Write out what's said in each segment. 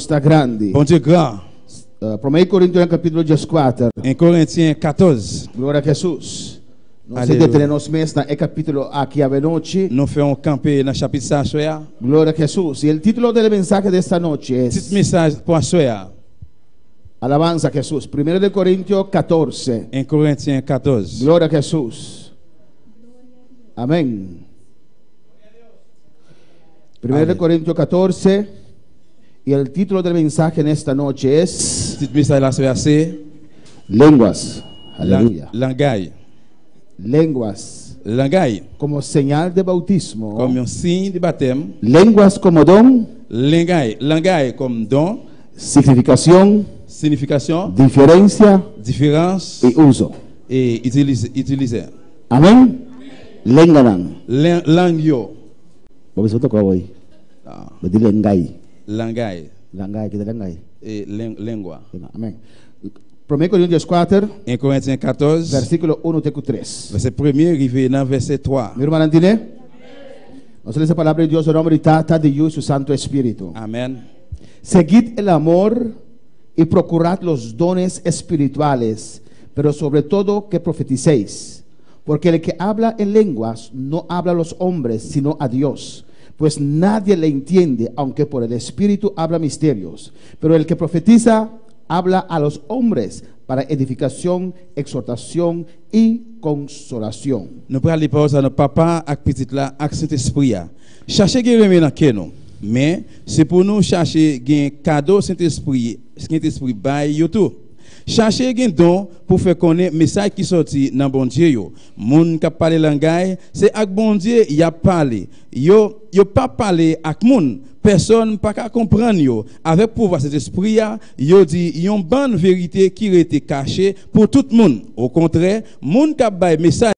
sta grande. Bon Dieu grand. 1 Corintios capítulo 14. En Corinthiens 14, Glória a Jesus. Nós se Aleluia. detenemos mesmo no capítulo aqui a noite. nous faisons camper dans le chapitre ça soir. Glória a Jesus. Y el título del mensaje de esta noche Petit es message pour soir. Alabanza a Jesús. 1 Corintios 14. En Corinthiens 14. Gloria a Jesús. Amén. 1 Amén. Corintios 14. Y el título del mensaje en esta noche es Petit message là soir c'est Lenguas. Aleluya. langage. Lenguas Langage como señal de bautismo. comme un signe de baptême. Lenguas como don, Langage comme don, significación, signification, diferencia différence y uso. et utiliser. Amén. Lenganan. Langue yo. Porque eso tocó hoy. Ah, Betul lengai. langage Langai, kita langai. et lingua. Amén. 1 Corintios 4, En Corinthiens 14, versículo 1 tecu 3. verset 1er, arrivé dans verset 3. Mi hermano entiende? Nos lee esa palabra de Dios en nombre de Dios y su Santo Espíritu. Amen. Seguid el amor y procurad los dones espirituales, pero sobre todo que profeticéis. Porque el que habla en lenguas no habla a los hombres, sino a Dios. Pues nadie le entiende, aunque por el Espíritu habla misterios. Pero el que profetiza habla a los hombres para edificación, exhortación y consolación. Nous prenons les paroles à notre papa, avec petit là, avec Saint-Esprit. Cherchez qui remet dans nous. Mais c'est pour nous chercher un cadeau Saint-Esprit bail yo tout. Chercher un don pour faire connaître le message qui sorti dans bon Dieu yo. Moun qui parle langage, c'est avec bon Dieu y a parlé. Yo pas parler avec moun. Personne pas qu'à comprendre yo. Avec pouvoir cet esprit yo dit yon bonne vérité qui était cachée pour tout le monde. Au contraire, moun qui bail message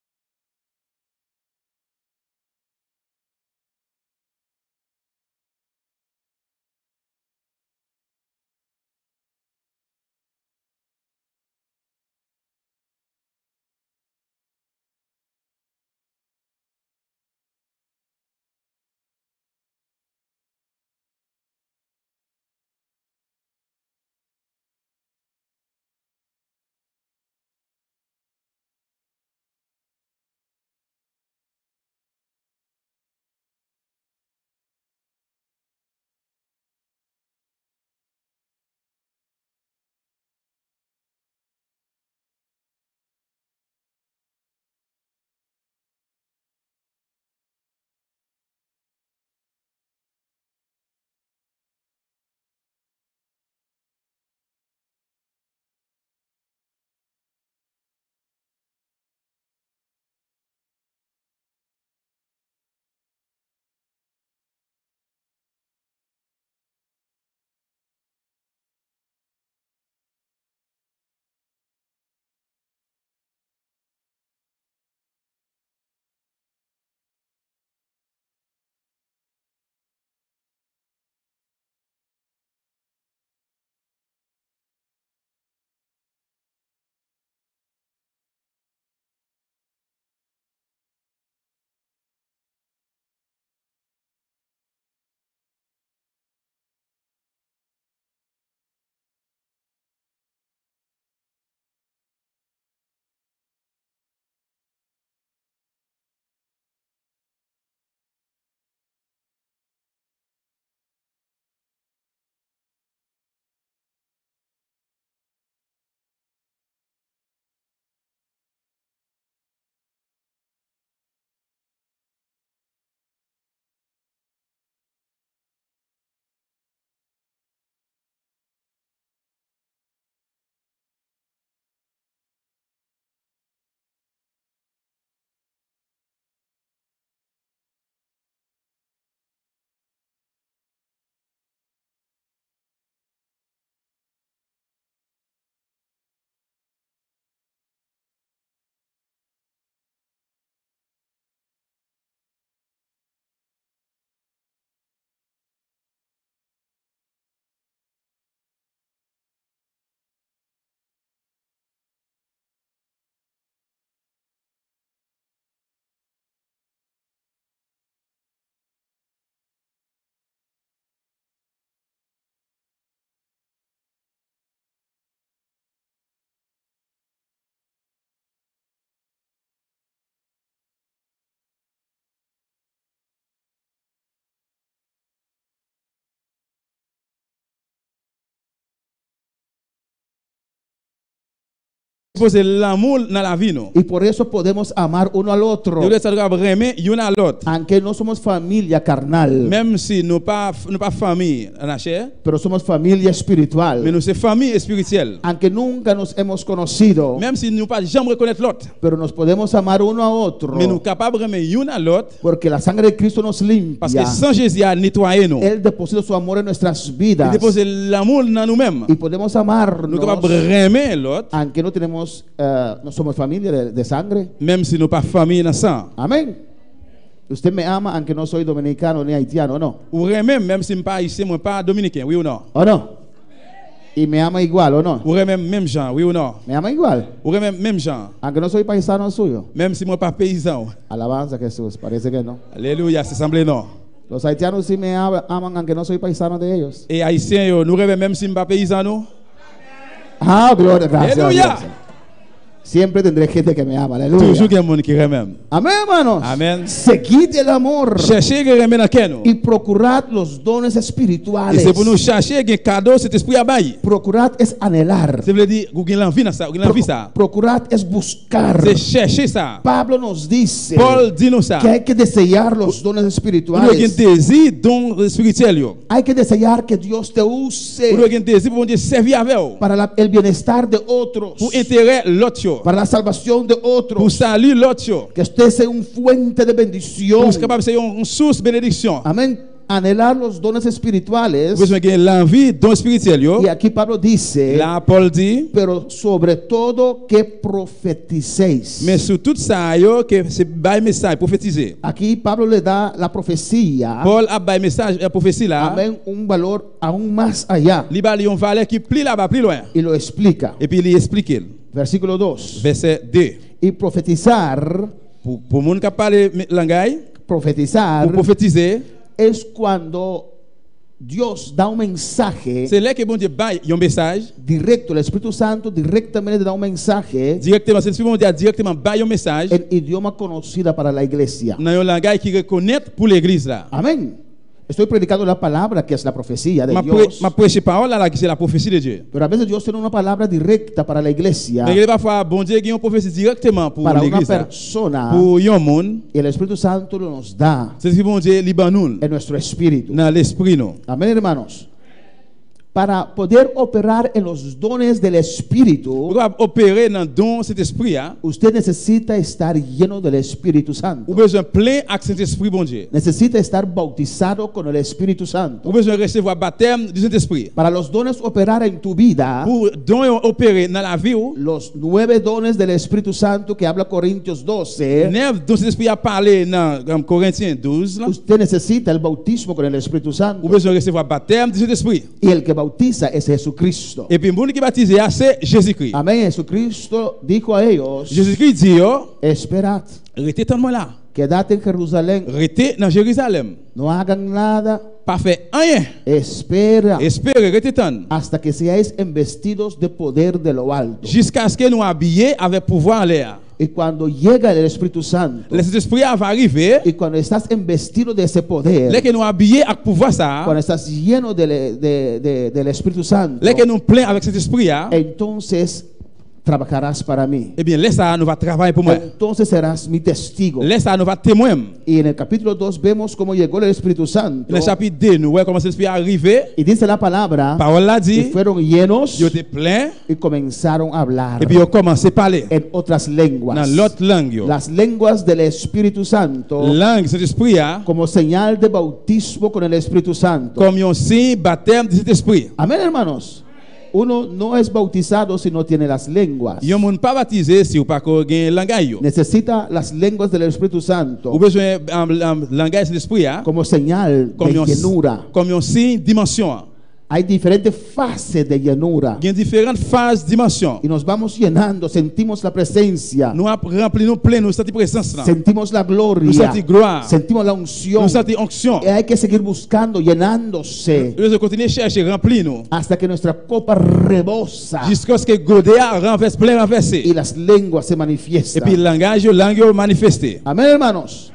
Poser l'amour dans la vie nous. Y por eso podemos amar uno al otro. Nous devons aimer l'un à l'autre. Aunque no somos familia carnal, Même si nous pas famille en la chair, pero somos familia mais espiritual. nous sommes famille spirituelle. Aunque nunca nos hemos conocido, Même si nous pas jamais reconnaître l'autre, pero nos podemos amar uno a otro. mais nous capables d'aimer l'un à l'autre Porque la sangre de Cristo nos parce que limpia. sans Jésus a nettoyé nous. Él deposita su amor en nuestras Il vidas. dépose l'amour dans nous-mêmes. Y podemos Nous amarnos, capables d'aimer l'autre aunque no tenemos, no somos familia de sangre. même si nous pas famille dans sang. Amén. Usted me ama aunque no soy dominicano ni haitiano, ¿o no? Ou aimer même si je pas ici, moi pas dominicain, oui ou non? ¿O no? Y me ama igual, ¿o no? Ou aimer même gens, oui ou non? Me ama igual, Ou aimer même gens, aunque no soy paisano suyo. même si moi pas paysan. Alabanza a Jesús, parece que no. Alléluia, c'est semblé non. Los haitianos sí me aman aunque no soy paisano de ellos. Et haïtiens yo, nous aimer même si je pas paysan nous. Ah, gloria, gracias. Aleluya. Gracias. Siempre tendré gente que me ama, aleluya. Toujours qu'il y a monde qui aime. Amén, hermanos. Amén. Seguid el amor Cherchez que aime dans quel nous. y procurad los dones Et espirituales. c'est pour nous chercher un cadeau cet esprit à bailler. Procurad es anhelar. Ça veut dire que vous avez l'envie dans ça, vous avez l'envie ça. Procurad es buscar. C'est chercher ça. Pablo nos dice Paul dit nous ça. que hay que desear los dones Vous avez un espirituales. désir don spirituel yo. Hay que desear que Dios te Vous use avez un désir pour Dieu servir avec vous. para el bienestar de otros, Pour intérêt l'autre yo. para la salvación de Pour otros. saluer l'autre yo. Que usted sea un fuente de bendición. Pour être capable de ser une source de bénédiction. Amén. Anhelar los dones espirituales. Vous avez l'envie don spirituel yo. Y aquí Pablo dice, Là Paul dit pero sobre todo que profeticéis. mais sur tout ça yo que c'est bail message prophétiser. Aquí Pablo le da la profecía, Paul a bail message prophétie là. amén, un valor aún más allá. Il a une valeur qui plus là-bas plus loin. Y lo explica. Et puis il explique. Versículo 2. Verset 2. Y profetizar, Pour monde qui parle langage, profetizar pour prophétiser, es cuando Dios da un mensaje c'est là que bon Dieu bail un message directo, el Espíritu Santo directamente da un mensaje directement, c'est bon Dieu directement bail un message en idioma conocida para la iglesia. dans un langage qui reconnaît pour l'église là. Amén. Estoy predicando la palabra que es la profecía de Dios. Ma prêche parole là qui c'est la prophétie de Dieu. Pero a veces Dios tiene una palabra directa para la iglesia, Mais parfois bon Dieu qui une prophétie directement pour para una l'église là. persona, Pour un monde, y el Espíritu Santo lo nos da c'est ce bon Dieu liban nous en nuestro espíritu. dans l'esprit nous. Amén, hermanos. Para poder operar en los dones del Espíritu, Pour opérer dans don cet esprit là, usted necesita estar lleno del Espíritu ou Santo. besoin plein avec cet esprit bon Dieu. Necesita estar bautizado con el Espíritu Santo. Ou besoin recevoir baptême du Saint-Esprit. Para los dones operar en tu vida, Pour don opérer dans la vie ou los 9 dones del Espíritu Santo que habla Corintios 12, neuf dont cet esprit a parlé dans Corinthiens 12 là, usted necesita el bautismo con el Espíritu ou Santo. besoin recevoir baptême du Saint-Esprit. Y el que bautiza es Jesucristo. Et puis monde qui baptisé c'est Jésus-Christ. Amén. Jesucristo dijo a ellos, Jésus-Christ dit yo, esperad, restez tant moi là. quedad en Jerusalén, Restez dans Jérusalem. no hagan nada, Pas fait rien. espera Espérez, restez tant. hasta que seáis embestidos de poder de lo alto. Jusqu'à ce que nous habillés avec pouvoir en l'air. Y cuando llega el Espíritu Santo, Le Saint-Esprit va arriver. y cuando estás embestido de ese Là poder, que nous habillés avec pouvoir ça. cuando estás lleno del Espíritu Santo, Là que nous plein avec cet esprit là. entonces trabajarás para mí. Eh bien, laisse ça nous va travailler pour moi. Entonces serás mi testigo. Laisse ça nous va témoigner. Y en el capítulo 2 vemos cómo llegó el Espíritu Santo. Dans le chapitre 2, nous voyons comment cet esprit est arrivé. Y dice la palabra, Parole là y dit, fueron llenos ils étaient pleins. y comenzaron a hablar Et puis ils ont commencé à parler. en otras lenguas. Dans l'autre langue. Yo. Las lenguas del Espíritu Santo Langue, cet esprit là. como señal de bautismo con el Espíritu Santo. Comme un signe baptême de cet esprit. Amén, hermanos. Uno no es bautizado si no tiene las lenguas. Yon moun pas baptisé si ou pas qu'on gagne langage yo. Necesita las lenguas del Espíritu Santo Ou besoin langage de l'esprit là. como señal de llenura. Comme un signe dimension. Hay diferentes fases de llenura. Il y a différentes phases dimension. Y nos vamos llenando, sentimos la presencia, Nous remplis nous plein, nous sentir présence là. sentimos la Nous gloria, sentir gloire. sentimos la unción. Nous sentir onction. Y hay que seguir buscando, llenándose, Nous devons continuer à chercher, remplir nous. hasta que nuestra copa rebosa Jusqu'à ce que Godéa renverse plein renversé. y las lenguas se Et manifiestan. puis langage manifesté. Amén, hermanos.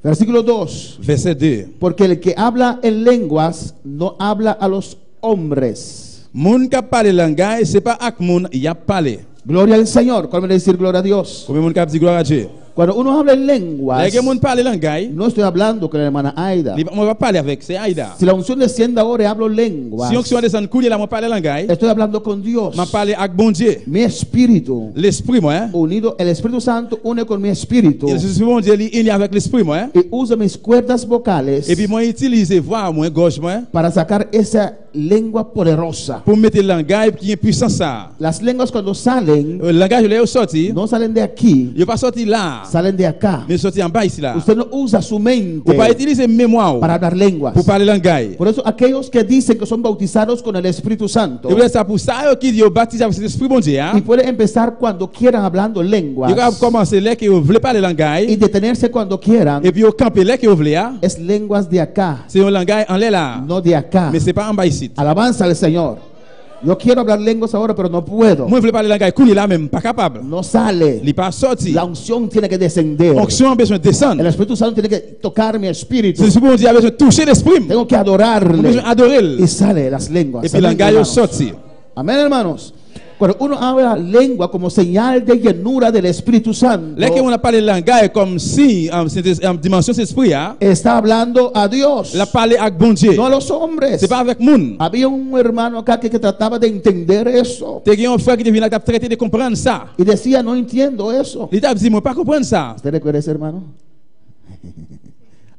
Versículo 2. Verset 2. Porque el que habla en lenguas no habla a los hombres, Moun qui parle langage, c'est pas ak moun y a parlé. Gloria al Señor. ¿Cuál me decir gloria a Dios? Combien moun kap di gloire à Dieu? Cuando uno habla en lenguas, Lè gen moun parle langay, no estoy hablando con la hermana Aida. on va parler avec, c'est Aida. Si la unción desciende ahora y hablo lenguas, Si onction descend kounye la, moi parle langay, estoy hablando con Dios. m'a parler avec bon Dieu. Mi espíritu L'esprit moi, unido, el Espíritu Santo une con mi espíritu Et l'esprit bon Dieu li uni avec l'esprit moi. y usa mis cuerdas vocales Et puis moi utilise voix moi, gorge moi, para sacar esa lengua poderosa. pour mettre le langage qui est puissant ça. Las lenguas cuando salen, Le langage là sorti, no salen de aquí, il pas sorti là, salen de acá. mais sorti en bas ici là. Usted no usa su mente Pour pas utiliser mémoire para hablar lenguas. pour parler langage. Por eso aquellos que dicen que son bautizados con el Espíritu Santo Et ça pour ça qui dit baptisé avec l'esprit bon Dieu, y pueden empezar cuando quieran hablando lenguas il va commencer là que vous voulez parler y langage detenerse cuando quieran, et puis au camper là que vous voulez, es lenguas de acá, c'est un langage en là, no de acá. mais c'est pas en bas ici. Alabanza al Señor. Yo quiero hablar lenguas ahora, pero no puedo. Moi je voulais parler langage kounye là même pas capable. No sale. Il pas sorti. La unción tiene que descender. Onction a besoin de El descendre. Espíritu Santo tiene que tocar mi espíritu. C'est ce bon Dieu a besoin de toucher l'esprit. Tengo que On a adorarle. besoin d'adorer. Y sale las lenguas. Et puis Amén, langage hermanos. sorti. Amén, hermanos. Cuando uno habla lengua como señal de llenura del Espíritu Santo, Là que on a parlé langage comme si en dimension cet esprit a, está hablando a Dios, la parler avec bon Dieu. no a los hombres. C'est pas avec moun. Había un hermano acá que trataba de entender eso Te gen un frère qui devient là traiter de comprendre ça. y decía, no entiendo eso. Il t'a dit moi pas comprendre ça. ¿Usted recuerda ese hermano?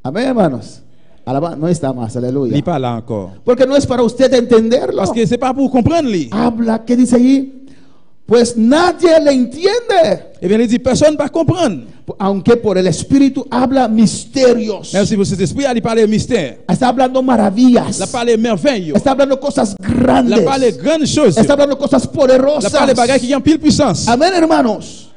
Amén, hermanos. No está más, aleluya. Il pas là encore. Porque no es para usted entenderlo. Parce que c'est pas pour comprendre lui. Habla, ¿qué dice ahí? Pues nadie le entiende. Eh bien il dit personne va comprendre. Aunque por el Espíritu habla misterios. Même si pour cet esprit il parle mystère. Está hablando maravillas. La parle merveille. Está hablando cosas La grandes. parle grandes choses. Está hablando cosas La poderosas. parle bagages qui ont pile puissance. Amén, hermanos.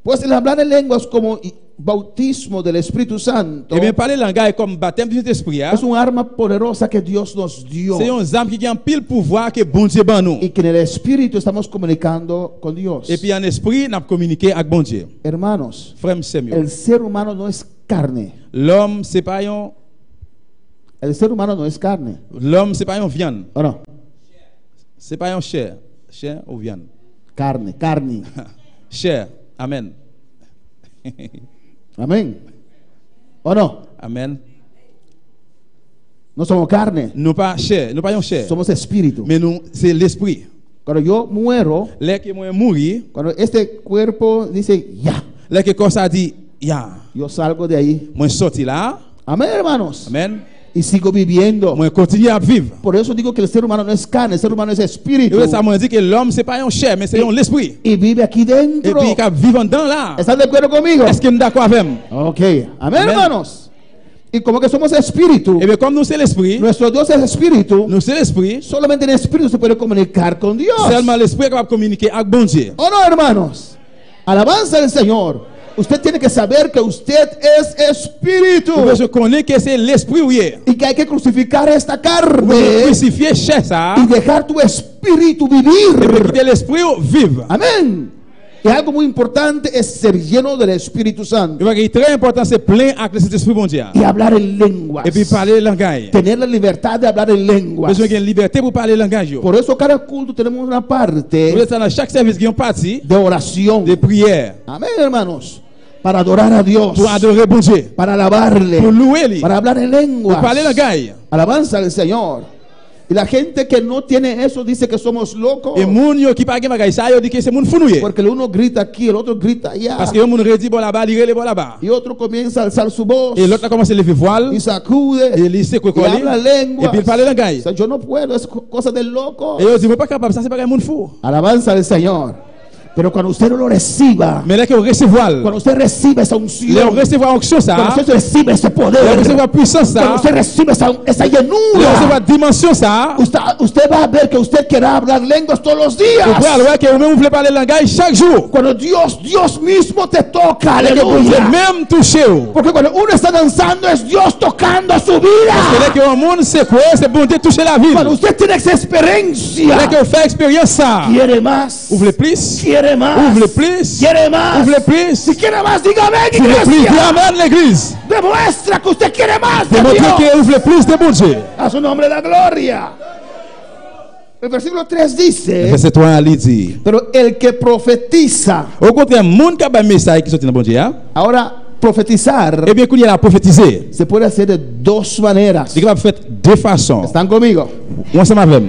Pues el hablar en lenguas como bautismo del Espíritu Santo Eh bien parler langage comme baptême du Saint-Esprit. es un arma poderosa que Dios nos dio. C'est un âme qui a pile pouvoir que bon Dieu ban nous. Y que en el Espíritu estamos comunicando con Dios. Et puis en esprit n'a communiqué avec bon Dieu. Hermanos, Frère Samuel. el ser humano no es carne. L'homme c'est pas un El ser humano no es carne. l'homme c'est pas un viande. ¿O no? C'est pas un chair. Chair ou viande. Carne, carne. Chair. Amen. Amén. ¿O no? Amen. No somos carne, Nous pas chair, nous pas un chair. somos espíritu. Mais nous c'est l'esprit. Cuando yo muero, Là que moi mourir, cuando este cuerpo dice ya, là que corps ça dit ya, yo salgo de ahí. moi sorti là. Amén, hermanos. Amen. Y sigo viviendo. Moi continue à vivre. Por eso digo que el ser humano no es carne, el ser humano es espíritu. Et ça m'a dit que l'homme c'est pas un chair mais c'est un l'esprit. Y vive aquí Et dentro. puis il vivant dans là. ¿Están de acuerdo conmigo? Est-ce que nous d'accord avec moi? Ok. Amén, Amén. hermanos. Y como que somos espíritu, Et bien comme nous c'est l'esprit, nuestro Dios es espíritu, nous c'est l'esprit, solamente en espíritu se puede comunicar con Dios. seulement l'esprit est capable de communiquer avec bon Dieu. ¿O no, hermanos? Alabanza al Señor. Usted tiene que saber que usted es espíritu Je connais que c'est l'esprit où est. y que hay que crucificar esta Vous carne crucifier chair ça y dejar tu espíritu et puis vivir. quitter l'esprit où vivre. Amén. Y algo muy importante es ser lleno del Espíritu Santo Il est très important c'est plein avec cet esprit bon Dieu. y hablar en lenguas. Et puis parler langage. Tener la libertad de hablar en lenguas. Besoin de liberté pour parler langage. Por eso cada culto tenemos una Vous parte êtes dans chaque service qui ont parti de oración. de prière Amén, hermanos. Para adorar a Dios. pour adorer bon Dieu, Para alabarle. pour louer lui, Para hablar en pour lenguas. parler langage. Alabanza al Señor. Y la gente que no tiene eso dice que somos locos. Et moun yo qui pas gen bagay ça yo dit que c'est moun founouye. Porque el uno grita aquí, el otro grita allá. Parce que yo moun redit bon là-bas, li rele bon là-bas. Y otro comienza a alzar su voz. Et l'autre a commencé à lever voile, Y sacude. et il sait quoi Y habla lenguas. et puis il parle langage. O sea, yo no puedo, es cosa del loco. Et yo dis moi pas capable, ça c'est bagay moun fou. Alabanza al Señor. Pero cuando usted lo reciba, Mais là que on recevoir, cuando usted recibe esa là on unción, recevoir onction cuando ça, usted recibe ese là on poder, recevoir puissance cuando ça, usted recibe esa là on llenura, recevoir dimension ça. usted va a ver que usted quiera hablar lenguas todos los Vous pouvez días. alors que vous voulez parler langage chaque jour. Cuando Dios mismo te toca, Que vous pouvez aleluya. même toucher. Porque cuando uno está danzando es Dios tocando su Parce que là vida. que le monde c'est quoi? C'est bon Dieu toucher la vie. Cuando usted tiene esa experiencia, Là que vous faites expérience ça. quiere más, Vous voulez plus? quiere más, Vous voulez plus? quiere más. Vous voulez plus? Si quiere más, dígame, Vous voulez plus? Dis iglesia. amen l'église. Demuestra que usted quiere más de Démontrez Dios. que vous voulez plus de bon Dieu. A su nombre la gloria. El versículo 3 dice, Verset 3 li dit. pero el que profetiza. Au contraire, moun ka bay message qui sorti dans bon Dieu, Ahora, profetizar eh bien, qu'on y a prophétiser. se puede hacer de dos maneras. Il va faire deux façons. ¿Están conmigo? On ensemble avec.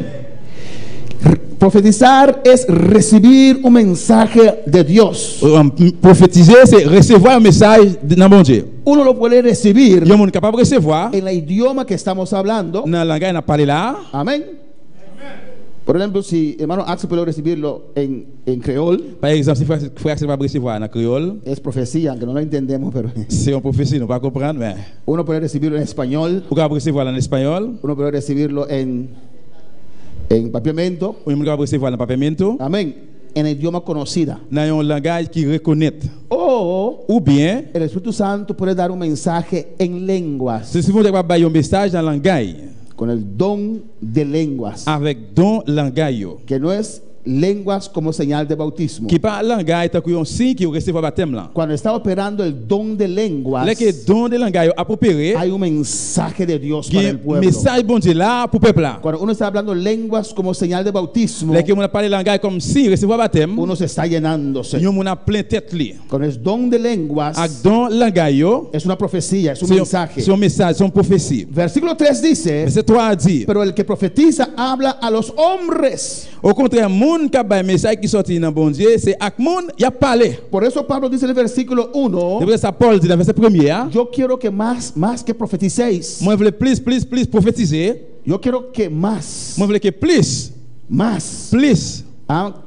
Profetizar es recibir un mensaje de Dios. Prophétiser, c'est recevoir un message dans bon Dieu. Uno lo puede recibir Il y a moun capable de recevoir en el idioma que estamos hablando. dans la langue n'a parlé là. Amén. Por ejemplo, si hermano Axel puede recibirlo en creol, Par exemple, si frère va recevoir en créole, es profecía, aunque no lo entendemos, pero c'est une prophétie, nous pas comprendre, mais uno puede recibirlo en español, vous pouvez recevoir en espagnol, uno puede recibirlo en papiamento. ou vous pouvez recevoir en papiamento, Amén. En el idioma conocida. dans un langage qui reconnaît. O Ou bien, el Espíritu Santo puede dar un mensaje en lenguas, si vous voulez avoir un message dans langage, con el don de lenguas, avec don langage, que no es lenguas como señal de bautismo. qui parle langage, tant qu'on signe qui recevoir baptême là. Cuando está operando el don de lenguas, Là que don de langage a opéré, hay un mensaje de Dios qui para el pueblo. message bon Dieu là pour peuple là. Cuando uno está hablando lenguas como señal de bautismo, Là que on a parlé langage comme si recevoir baptême, uno se está llenándose. nous on a plein tête li. Con el don de lenguas Avec don langage, es una profecía, es un c'est mensaje. un message, c'est une prophétie. Versículo 3 dice, Verset 3 dit, pero el que profetiza habla a los hombres. au contraire, moun ka bay message qui sorti dans bon Dieu, c'est ak moun y a parlé. Por eso Pablo dice en el versículo 1, C'est ça Paul dit dans verset 1er, yo quiero que más que profeticéis. moi je veux plus prophétiser, Yo quiero que más, moi je veux que plus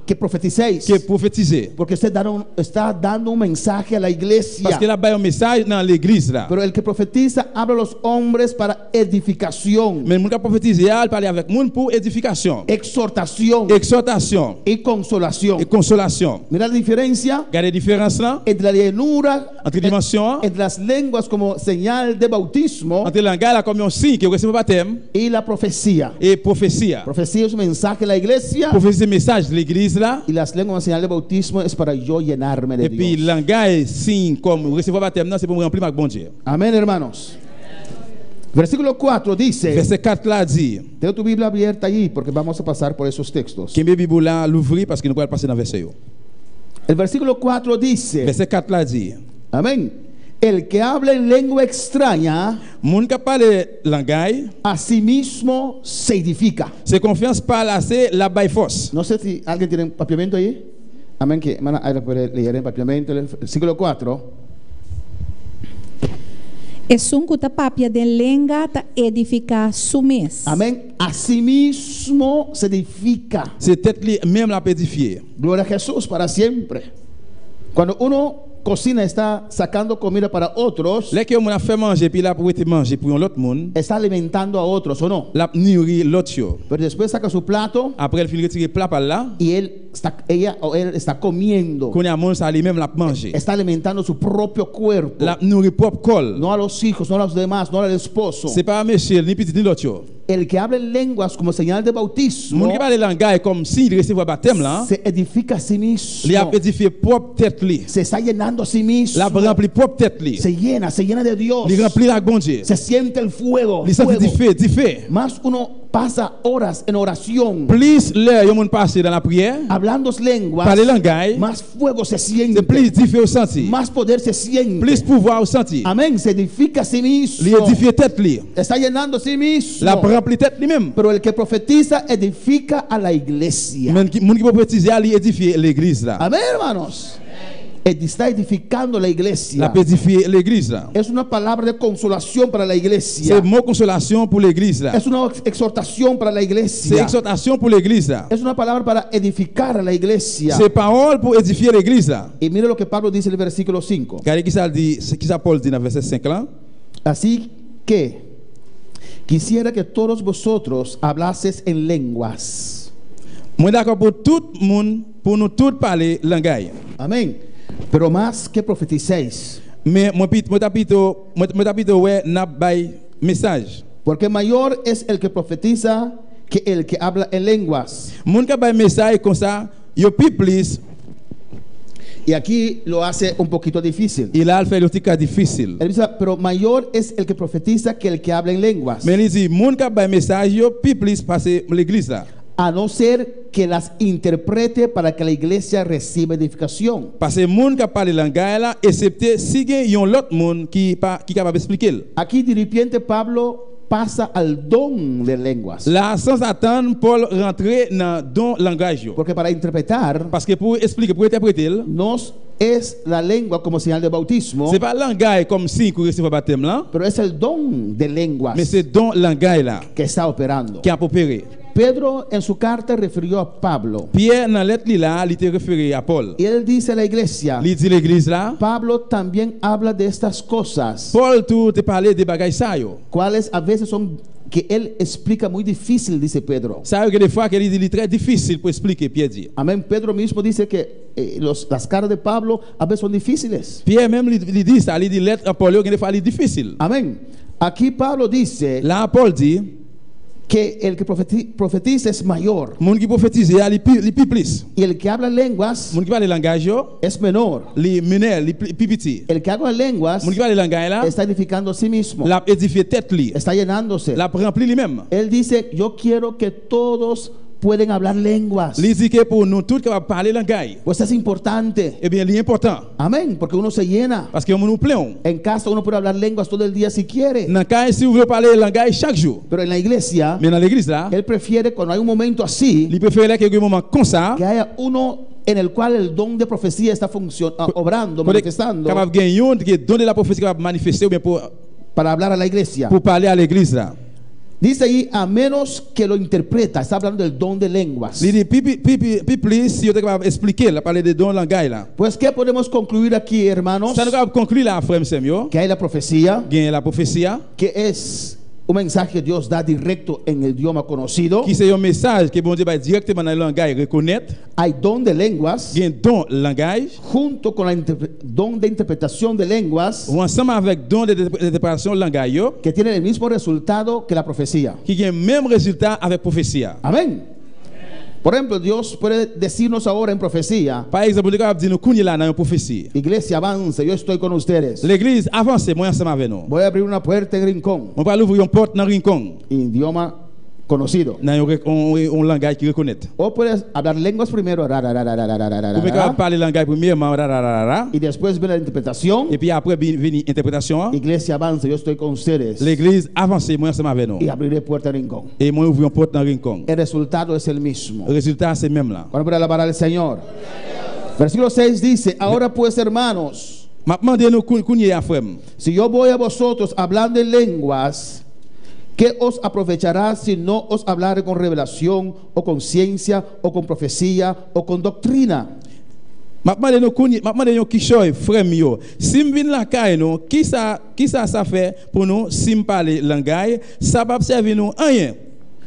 que profeticéis. que prophétiser. Porque usted está dando un mensaje a la iglesia. Parce que là bay un message dans l'église là. Pero el que profetiza habla a los hombres para edificación, Mais moun ka prophétiser, il parler avec moun pour édification, exhortación exhortation y consolación. et consolation. Mira la diferencia Regardez la différence là entre la llenura, entre dimension, entre las lenguas como señal de bautismo entre langage là comme un signe qui recevoir baptême y la profecía. et prophétie. Profecía es un mensaje a la iglesia Prophétie message de l'église là. y las lenguas como señal de bautismo es para yo llenarme de Et puis Dios. langage signe comme recevoir baptême non c'est pour me remplir avec bon Dieu. Amén, hermanos. Versículo 4 dice, Verset 4 là dit, ten tu Biblia abierta allí porque vamos a pasar por esos textos. Kimbe Bible là l'ouvrir parce que nous allons passer dans verset yo. El versículo 4 dice, Verset 4 là dit, amén, el que habla en lengua extraña moun ka parle langage, a sí mismo se edifica. c'est confiance par là c'est la baille force. No sé si alguien tiene un papiamento allí. Amén, que hermana Ayla puede leer en papiamento el versículo 4. Es un cutapapia de lenga ta edificar sumes. Amén, a sí mismo se edifica. C'est tête li même la édifier. Gloria a Jesús para siempre. Cuando uno cocina, está sacando comida para otros, Là que on a fait manger puis là pour être manger pour l'autre monde, está alimentando a otros, ¿o no? la nourrir l'autre yo. Pero después saca su plato Après il finit retirer plat par là, y ella o él está comiendo, qu'on a mangé ça lui même la manger. está alimentando su propio cuerpo, La nourrir propre col. no a los hijos, no a los demás, no al esposo. C'est pas monsieur ni petit ni l'autre yo. El que habla en lenguas como señal de bautismo Moun qui parle langage comme si il recevoir baptême là, se edifica a sí il a mismo, édifié propre tête li. se está llenando a sí mismo, La rempli propre tête li. se llena de Dios, Il remplit la bon Dieu. se siente el fuego, Il sent fuego. du feu. Más uno pasa horas en oración Plus l'heure yon moun passe dans la prière, hablando lenguas, parler langage, más fuego se c'est siente, plus du feu au senti. más poder se siente. Plus pouvoir au senti. Amén, se edifica a sí Il mismo, édifie tête li. está llenando a sí mismo. La rempli tête lui même. Pero el que profetiza edifica a la iglesia. Moun qui prophétiser, il édifie l'église là. Amén, hermanos. Está edificando la iglesia. La édifie l'église là. Es una palabra de consolación para la iglesia. C'est mot consolation pour l'église là. Es una exhortación para la C'est iglesia. exhortation pour l'église là. Es una palabra para edificar a la iglesia. C'est parole pour édifier l'église là. Y mire lo que Pablo dice en el versículo 5. Regardez qui ça Paul dit dans verset 5 là. Así que quisiera que todos vosotros hablases en lenguas. Moi d'accord pour tout le monde, pour nous tous parler langage. Amén. Pero más que profeticéis. Mais moi tapito ouais n'a bay message. Porque mayor es el que profetiza que el que habla en lenguas. Moun ka bay message comme ça, yo pi plus, Y aquí lo hace un poquito difícil. il a fait le tika difficile. Él dice, pero mayor es el que profetiza que el que habla en lenguas. Mais il dit moun ka bay message yo pi plus passer l'église là. a no ser que las interprete para que la iglesia reciba edificación. Parce que moun qui parle langage là, excepté si gen yon l'autre moun qui capable expliquer. Aquí de repente Pablo pasa al don de lenguas. Là, sans attendre, Paul rentrer dans don langage yo. Porque para interpretar Parce que pour expliquer, pour interpréter, no es la lengua como señal de bautismo, c'est pas langage comme si qu'on receive baptême là, pero es el don de lenguas mais c'est don langage là que está operando. qui a opéré. Pedro en su carta refirió a Pablo Pierre dans lettre li là, il était référé à Paul. y él dice a la iglesia, Il dit l'église là, Pablo también habla de estas cosas, Paul tout te parler de bagages ça yo. cuales a veces son que él explica muy difícil, dice Pedro. Ça que des fois qu'il dit très difficile pour expliquer Pierre dit. Amén. Pedro mismo dice que las cartas de Pablo a veces son difíciles. Pierre même il dit ça, il dit lettre à Paul que des fois il difficile. Amén. Aquí Pablo dice Là Paul dit que el que profetiza es mayor moun qui prophétise il pi plus. y el que habla lenguas Moun qui parle langage yo, es menor. li mineur, li pi petit. El que habla lenguas Moun qui parle langage là, está edificando a sí mismo, l'a édifié tête li, está llenándose. l'a rempli lui-même. Él dice, yo quiero que todos pueden hablar lenguas. Li dit que pour nous tous capable parler langage. Pues es importante. Eh bien, li important Amén. Porque uno se llena. parce que nous plein. En casa uno puede hablar lenguas todo el día si quiere. Dans cas si vous voulez parler langage chaque jour. Pero en la iglesia, Mais dans l'église là, él prefiere cuando hay un momento así, il préfère que un moment comme ça, que haya uno en el cual el don de profecía está obrando, manifestando, capable gagner yon qui donner la prophétie capable manifester ou bien para hablar a la iglesia. pour parler à l'église là. Dice ahí, a menos que lo interpreta, está hablando del don de lenguas. Il dit pi plus si vous êtes capable expliquer la parler de don langage là. Pues, ¿qué podemos concluir aquí, hermanos? Ça nous capable conclure là frère Samuel. Que hay la profecía, Gagne la prophétie que es un mensaje que Dios da directo en el idioma conocido. qui c'est un message que bon Dieu va directement dans le langage reconnaître. Hay don de lenguas, Gagne don langage junto con la don de interpretación de lenguas, ou ensemble avec don de interprétation langage yo, que tienen el mismo resultado que la profecía. qui gagne même résultat avec prophétie. Amén. Por ejemplo, Dios puede decirnos ahora en profecía, Par exemple, nous capable dire nous connait là dans une prophétie. iglesia, avance, yo estoy con ustedes. L'église avance moi ensemble avec nous. Voy a abrir una puerta en Rincón, On va ouvrir une porte dans rincon, idioma conocido. dans un langage qui reconnaît. O puedes hablar lenguas primero, Vous pouvez parler langage premièrement, y después viene la interpretación. et puis après venir interprétation. Iglesia, avance, yo estoy con ustedes. L'église avance moi ensemble avec nous. Y abriré puerta en Rincón. Et moi ouvrir une porte dans rincon. El resultado es el mismo. Le résultat c'est même là. Vamos a alabar al Señor. Versículo 6 dice, ahora pues, hermanos, Maintenant nous connait à frère. si yo voy a vosotros hablando en lenguas, ¿qué os aprovechará si no os hablare con revelación o con ciencia o con profecía o con doctrina? Maintenant nous connait, maintenant nous qui choy frère yo. Si me vinn la caille nous, qui ça fait pour nous si me parler langage, ça va servir nous rien.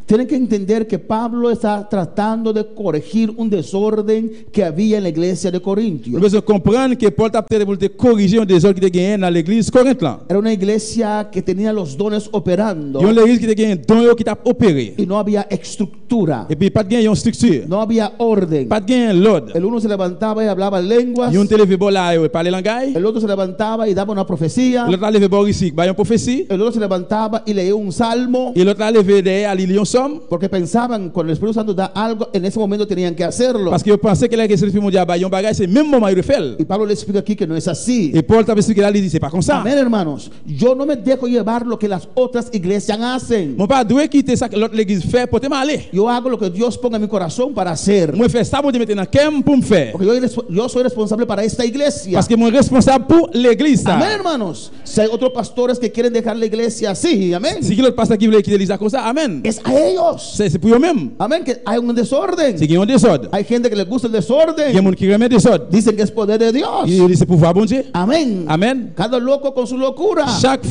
Tienen que entender que Pablo está tratando de corregir un desorden que había en la iglesia de Nous Corintios. devons comprendre que Paul t'a peut-être voulu corriger un désordre qui était gagné dans l'église Corinthe là. Era una iglesia que tenía los dones operando Il y a une église qui était gagné don qui t'a opéré. y no había estructura, Et puis pas de gagner une structure, no había orden. pas de gagner l'ordre. El uno se levantaba y hablaba lenguas, Il y a un télévé bon là et parler langage. el otro se levantaba y daba una profecía, L'autre a levé bon ici, bah une prophétie. el otro se levantaba y leía un salmo, Et l'autre a levé derrière il y a un somme porque pensaban cuando el Espíritu Santo da algo, en ese momento tenían que hacerlo. parce que je pensais que la question du mondial bah un bagage c'est même moment il le fait. Y Pablo le explica aquí que no es así. Et Paul t'a expliqué là il dit c'est pas comme ça. Amén, hermanos. Yo no me dejo llevar lo que las otras iglesias hacen. Mon pas doit quitter ça que l'autre l'église fait pour te aller. Yo hago lo que Dios ponga en mi corazón para hacer. Moi faire ça pour te mettre dans cœur pour me faire. Porque yo soy responsable para esta iglesia. Parce que moi responsable pour l'église ça. Amén, hermanos. Si hay otros pastores que quieren dejar la iglesia así, amén, Si l'autre pasteur qui veut quitter l'église comme ça, amen. es a ellos. C'est pour eux même. Amén, que hay un desorden. C'est qu'il y a un désordre. Hay gente que les gusta el Il y a desorden. des gens qui remettent désordre. Dicen que es poder de Dios. Il dit c'est pouvoir bon Dieu. Amén. Amen. Cada loco con su locura. Chaque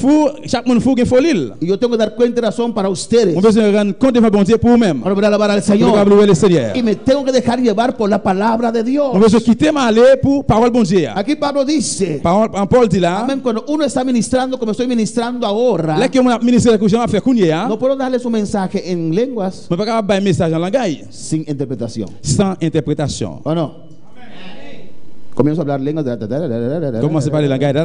monde fou qui folie. Y yo tengo que dar cuenta y razón para ustedes. On peut se rendre compte de bon Dieu pour nous-mêmes. Ahora voy a alabar al On peut Señor. louer le Seigneur. Y me tengo que dejar llevar por la palabra de Dios. On peut se quitter m'aller pour parole bon Dieu. Aquí Pablo dice, Parole en Paul dit là, amén, cuando uno está ministrando como estoy ministrando ahora, là que mon ministère que j'ai fait connaître, no puedo darle su mensaje en lenguas on peut pas avoir un message en langage sin interpretación. sans interprétation. ¿O no? Comienzo a hablar lenguas. Commencez par les langages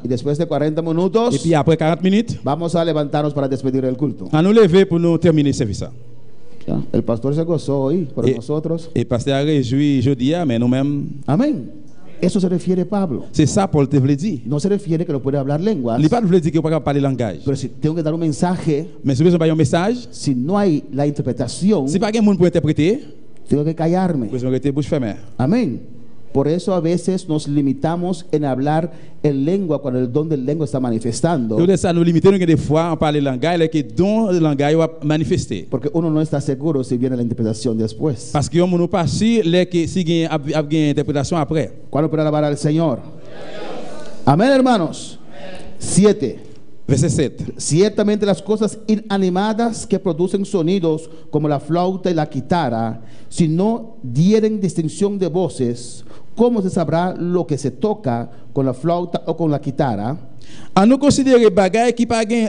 Y después de 40 minutos, et puis après 40 minutes, vamos a levantarnos para despedir el culto. on nous lever pour nous terminer ce service. Ya, el pastor se gozó hoy por nosotros. Et pasteur a réjoui jeudi, mais nous-mêmes, Amén. Eso se refiere Pablo. c'est ça Paul te voulait dire. No se refiere que no puede hablar lenguas. Il pas voulait dire qu'il ne peut pas parler langage. Pero si tengo que dar un mensaje, Mais si vous avez un message, si no hay la interpretación, si pas quelqu'un pour interpréter, tengo que callarme. vous avez été bouche fermée. Amén. Por eso a veces nos limitamos en hablar en lengua cuando el don del lengua está manifestando. Donc ça nous limite des fois à parler langage et que don le langage va manifester. Porque uno no está seguro si viene la interpretación después. Parce que on nous pas si les que si gagne interprétation après. ¿Cuándo puede alabar al Señor? Amén, hermanos. 7. Verset 7. Ciertamente las cosas inanimadas que producen sonidos como la flauta y la guitarra, si no dieren distinción de voces, ¿cómo se sabrá lo que se toca con la flauta o con la guitarra? À nous considérer bagay qui pas gain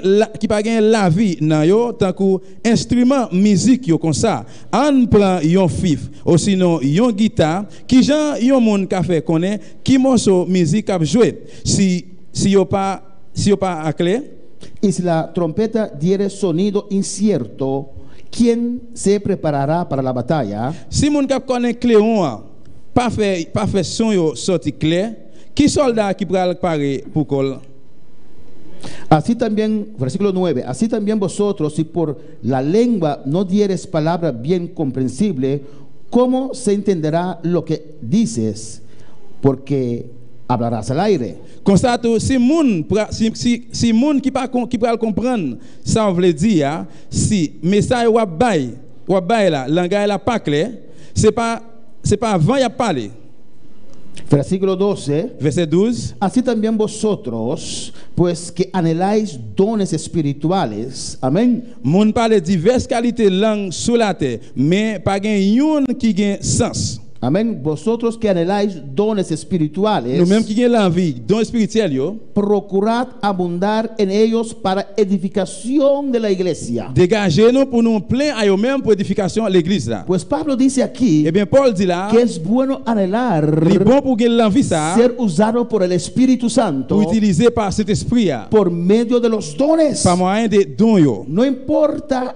la vie nan yo tant que instrument musique yo comme ça. On prend yon fif ou sinon yon guitare qui jan yon monde ka fait connaît qui morceau musique a jouer. Si yo pas à clair. Y si la trompeta diere sonido incierto, ¿quién se preparará para la batalla? Si moun kap connaît cléon pas fait son yo sorti clair, qui soldat qui pral paré pour col. Así también, versículo 9, así también vosotros, si por la lengua no dieres palabra bien comprensible, ¿cómo se entenderá lo que dices? Porque hablarás al aire. Constate si moun qui pral comprendre ça veut dire si message ou bay la langage la pas clair, c'est pas avant y a parlé. Versículo 12. Verset 12. Así también vosotros, pues que anheláis dones espirituales. Amén. Moun parle diverses qualités langue sous la terre, mais pas gen yon qui gen sens. Amén. Vosotros que anheláis dones espirituales, Nous même qui gen l'envie, don spirituel yo, procurad abundar en ellos para edificación de la iglesia. dégagez-nous pour nous plein à yo même pour édification à l'église là. Pues Pablo dice aquí Eh bien Paul dit là, que es bueno anhelar il est bon pour gen l'envie ça ser usado por el Espíritu Santo pour utiliser par cet esprit là, por medio de los dones. par moyen de dons yo. No importa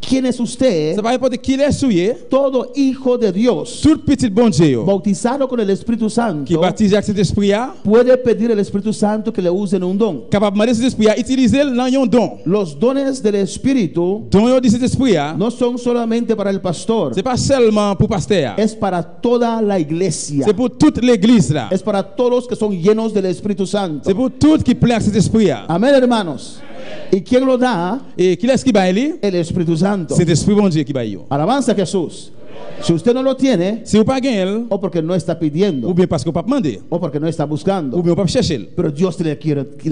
quién es usted, Ça va importer qui est souillé, todo hijo de Dios tout petit bon Dieu yo, bautizado con el Espíritu qui Santo baptise avec cet esprit là, puede pedir al Espíritu Santo que le use en un don. capable demander cet esprit là utiliser dans yon don. Los dones del Espíritu Don yo dit cet esprit là, no son solamente para el pastor, c'est pas seulement pour pasteur, es para toda la iglesia, c'est pour toute l'église là. es para todos los que son llenos del Espíritu Santo. C'est pour tout qui plaît à cet esprit là. Amén, hermanos. ¿Y quién lo da? Et qui est-ce qui va aller? El Espíritu Santo. C'est l'esprit bon Dieu qui va yo. Alabanza a Jesús. Si usted no lo tiene, Si vous pas gagner, o porque no está pidiendo, ou bien parce que vous pas demander, o porque no está ou buscando, bien vous pas chercher. pero Dios le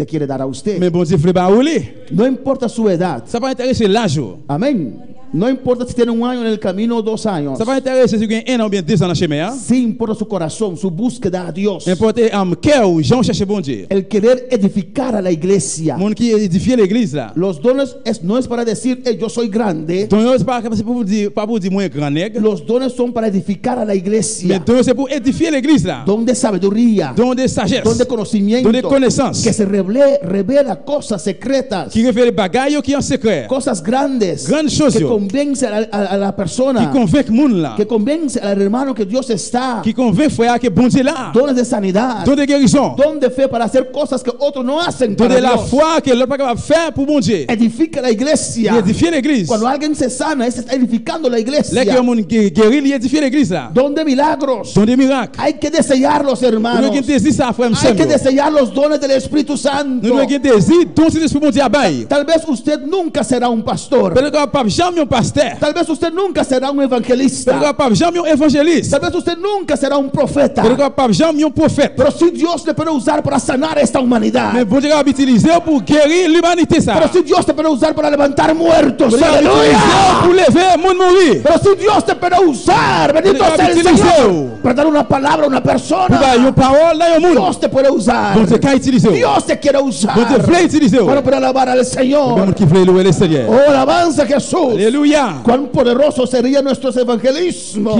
quiere dar a usted. Mais bon Dieu veut pas rouler. No importa su edad. Ça va intéresser l'âge. Amén. No importa si tiene un año en el camino o 2 años. Ça va intéresser si vous avez 1 an ou bien 2 ans dans le chemin. Sí importa su corazón, su búsqueda a Dios. Importe cœur ou Jean chercher bon Dieu. El querer edificar a la iglesia. Monde qui édifie l'église là. Los dones no es para decir, yo soy grande. Donc c'est pas pour vous dire pas pour dire moi grand nègre. Los dones son para edificar a la Mais iglesia. donc c'est pour édifier l'église là. Don de sabiduría, Don de sagesse. don de conocimiento, Don de connaissance. que se revela cosas secretas, Qui révèle bagaille qui en secret. cosas grandes, Grandes choses, que yo. convence a la Qui persona, convainc monde là. que convence al hermano que Dios está. Qui convainc frère que bon Dieu là. Dones de sanidad, Don de guérison. don de fe para hacer cosas que otros no hacen Don para de la Dios. foi que l'autre pas capable de faire pour bon Dieu. Edifica la Il iglesia. édifie l'église. Cuando alguien se sana, está edificando la Là que iglesia. un monde guéri, il édifie l'église là. Don de milagros. Don des miracles. Hay que desearlos, Nous hermanos. devons désir ça frère Hay que monsieur. desear los dones del Espíritu Nous Santo. devons désir don cet esprit bon Dieu à bail. Tal vez usted nunca será un pastor. Peut-être que pas jamais un pasteur. Tal vez usted nunca será un Peut-être evangelista. que pas jamais un évangéliste. Tal vez usted nunca será un profeta. Peut-être que pas jamais un prophète. Pero si Dios le puede usar para sanar esta humanidad. Mais bon Dieu va utiliser pour guérir l'humanité ça. Pero si Dios te puede usar para levantar muertos. Bon Dieu va utiliser Aleluya. pour lever monde mourir. Pero si Dios te puede usar, bendito Pero sea el utiliza. Señor, para dar una palabra a una Pour persona. ba yon parole là yon monde. Dios te puede usar. Bon Dieu qu'a utiliser. Dios te quiere usar. Bon Dieu veut utiliser. Bueno, para alabar al Bon Señor. monde qui veut louer le Seigneur. Oh, alabanza a Jesús. Alléluia. Alléluia. Cuán poderoso sería nuestro evangelismo.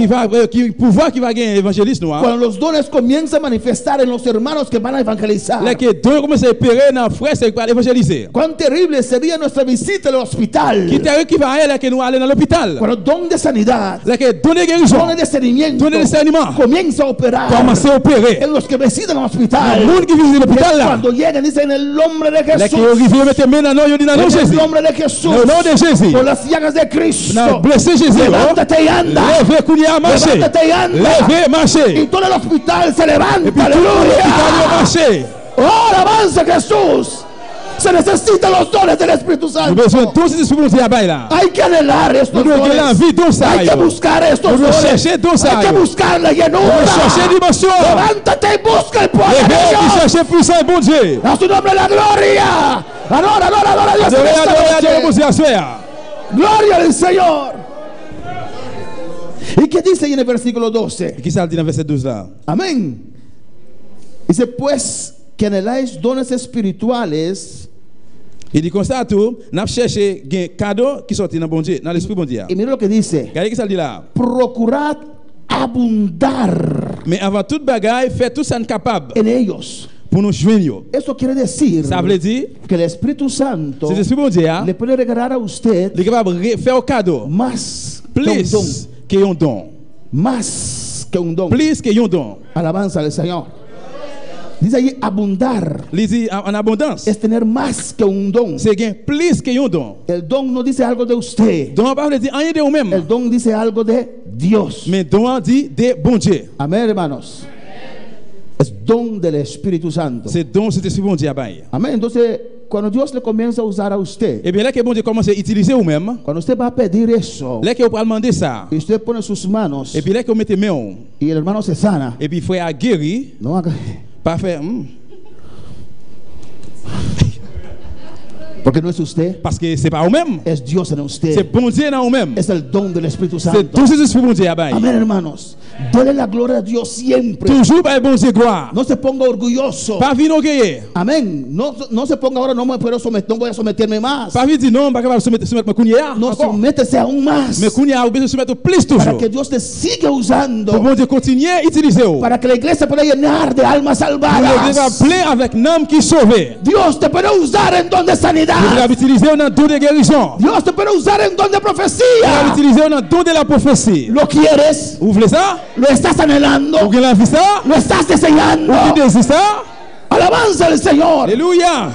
Qui pouvoir qui va gagner évangéliste nous. Cuando los dones comienzan a manifestar en los hermanos que van a evangelizar. Là que don commence à opérer dans frère c'est pour évangéliser. Cuán terrible sería nuestra visita al hospital. Qui va aller là que nous aller dans l'hôpital. Cuando don de sanidad, Là que donner guérison. don de discernimiento, Donner discernement. comienza a operar Commencer à opérer. en los que visitan el hospital. Le monde qui visite l'hôpital là. Cuando llegan dicen en el nombre de Là que Jesús. arrivé mettre main dans nous, yo dit dans En nom el Jésus. nombre de Jesús. Dans le nom de Jésus. Por las llagas de Cristo. Dans blessé Jésus. Levántate y anda. Levez kounia marcher. Levántate y anda. Levez Y marcher. todo el hospital se Et levanta. puis tout l'hôpital Aleluya. marcher. Oh, alabanza Jesús. Se necesitan los dones del Espíritu Nous Santo. besoin de tous ces esprits qui là là. Hay que anhelar estos Nous devons dones. envie de ça. Hay que buscar estos Nous devons dones. chercher tout ça. Hay que buscar la Nous devons llenura. chercher dimension. Levántate y busca el poder de Levez qui Dios. chercher puissant bon Dieu. A su nombre la gloria. Adora, adora, adora a Dios. en Adorez, esta adorez, noche. adorez, vous y asseoir. Gloria al Señor. ¿Y qué dice ahí en el versículo 12? Qui ça dit dans verset 12 là? Amén. Dice, pues que anheláis dones espirituales. Il dit comme ça tout, n'a cherché un cadeau qui sorti dans bon Dieu, dans l'esprit bon Dieu. Y mira lo que dice. Regardez qui ça dit là. Procurad abundar Mais avant toute bagaille, fait tout ça capable en ellos. pour nous joindre. Eso quiere decir Ça veut dire que el Espíritu Santo c'est l'esprit bon Dieu, le puede regalar a usted il est capable de faire un cadeau más que un don. plus que un don. Más que un don. Plus que un don. Alabanza al Señor. Dice ahí abundar. Il dit en abondance. Es tener más que un don. C'est gain plus que un don. El don no dice algo de usted. Don pas veut dire rien de vous-même. El don dice algo de Dios. Mais don dit de bon Dieu. Amén, hermanos. Es don del Espíritu Santo. C'est don cet esprit bon Dieu bail. Amén. Entonces, cuando Dios le comienza a usar a usted, Et bien là que bon Dieu commence à utiliser vous-même, cuando usted va a pedir eso, là que vous pouvez demander ça. y usted pone sus manos, Et puis là que vous mettez main, y el hermano se sana, et puis frère a guéri, no haga, pas faire porque no es usted, parce que c'est pas vous-même. es Dios en C'est usted. bon Dieu dans vous-même. Es el don del Espíritu C'est Santo. tout cet esprit bon Dieu bail. Amén, hermanos. Dele la gloria a Dios siempre. Toujours par bon Dieu gloire. No se ponga orgulloso. Pas vino orgueilleux. Amén. No se ponga ahora, no me puedo someter, no voy a someterme más. Pas vite dire non, pas capable de soumettre ma kounia. No, sométese aún más. Mais kounia a besoin de soumettre plus Para toujours. que Dios te siga Pour usando. bon Dieu continuer à utiliser. Para que la iglesia pueda llenar de almas Pour l'église va salvadas. plein avec un âme qui sauvé. Dios te puede usar en don de Vous sanidad. l'avez utilisé dans don de guérison. Dios te puede usar en don de Vous l'avez profecía. utilisé dans don de la prophétie. ¿Lo quieres? Vous voulez ça? ¿Lo estás anhelando? Vous voulez envie ça? ¿Lo estás deseando? Vous désirez ça? Alabanza al Señor. Alléluia.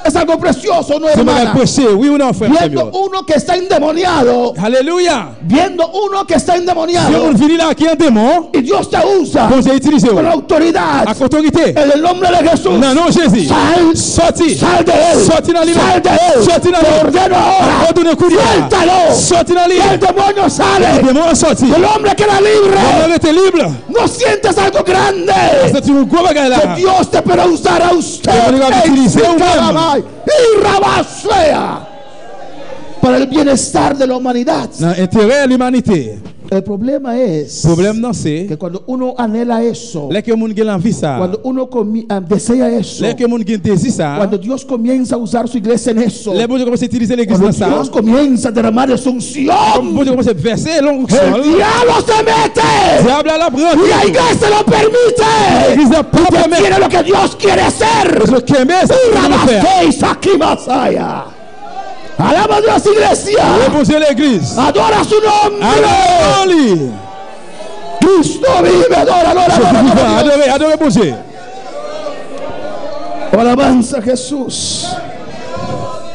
Es algo precioso, ¿no, C'est mon hermana? péché. Oui ou non, frère Viendo Samuel? uno que está endemoniado. Alléluia. Viendo uno que está Si on endemoniado. vient là qui est un démon, Y Dios te usa bon Dieu utilisé. con autoridad. À autorité. En el nombre de Jesús. Non, non, Jésus. Sal. Sorti. Sal de él. Sorti dans l'île. Sal de él. Sorti dans Te l'île. ordeno ahora. Ordonne courir. Suéltalo. Sorti dans Y el l'île. demonio sale. Le démon est sorti. El hombre queda On libre. était libre. No sientes algo grande. C'est un gros bagage Que là. Dios te puede usar a usted. Que Dios va a utilizar En un Carabay y Rabasea. Para el bienestar de la humanidad. Dans l'intérêt de l'humanité. El problema es Problème non c'est que cuando uno anhela eso, là que monde gagne envie ça. cuando uno desea eso, Là que monde gagne désir ça. cuando Dios comienza a usar su iglesia en eso, Les bon Dieu commence à utiliser l'église cuando dans ça. Dios comienza a derramar esa Comme unción, bon Dieu commence à verser el l'onction. diablo se mete Diable à la y prendre. la iglesia lo permite. L'église n'a pas Que permis. tiene lo que Dios quiere hacer. Parce que Kémé, c'est ce qu'il veut faire. Rabasteis aquí Masaya. Alaba a Dios, iglesia. Reposer l'église. Adora su nombre. Allons-y. Cristo vive. Adora, adora, Je adora, vous adora. vois. Adorez, adorez bon Dieu. Alabanza a Jesús.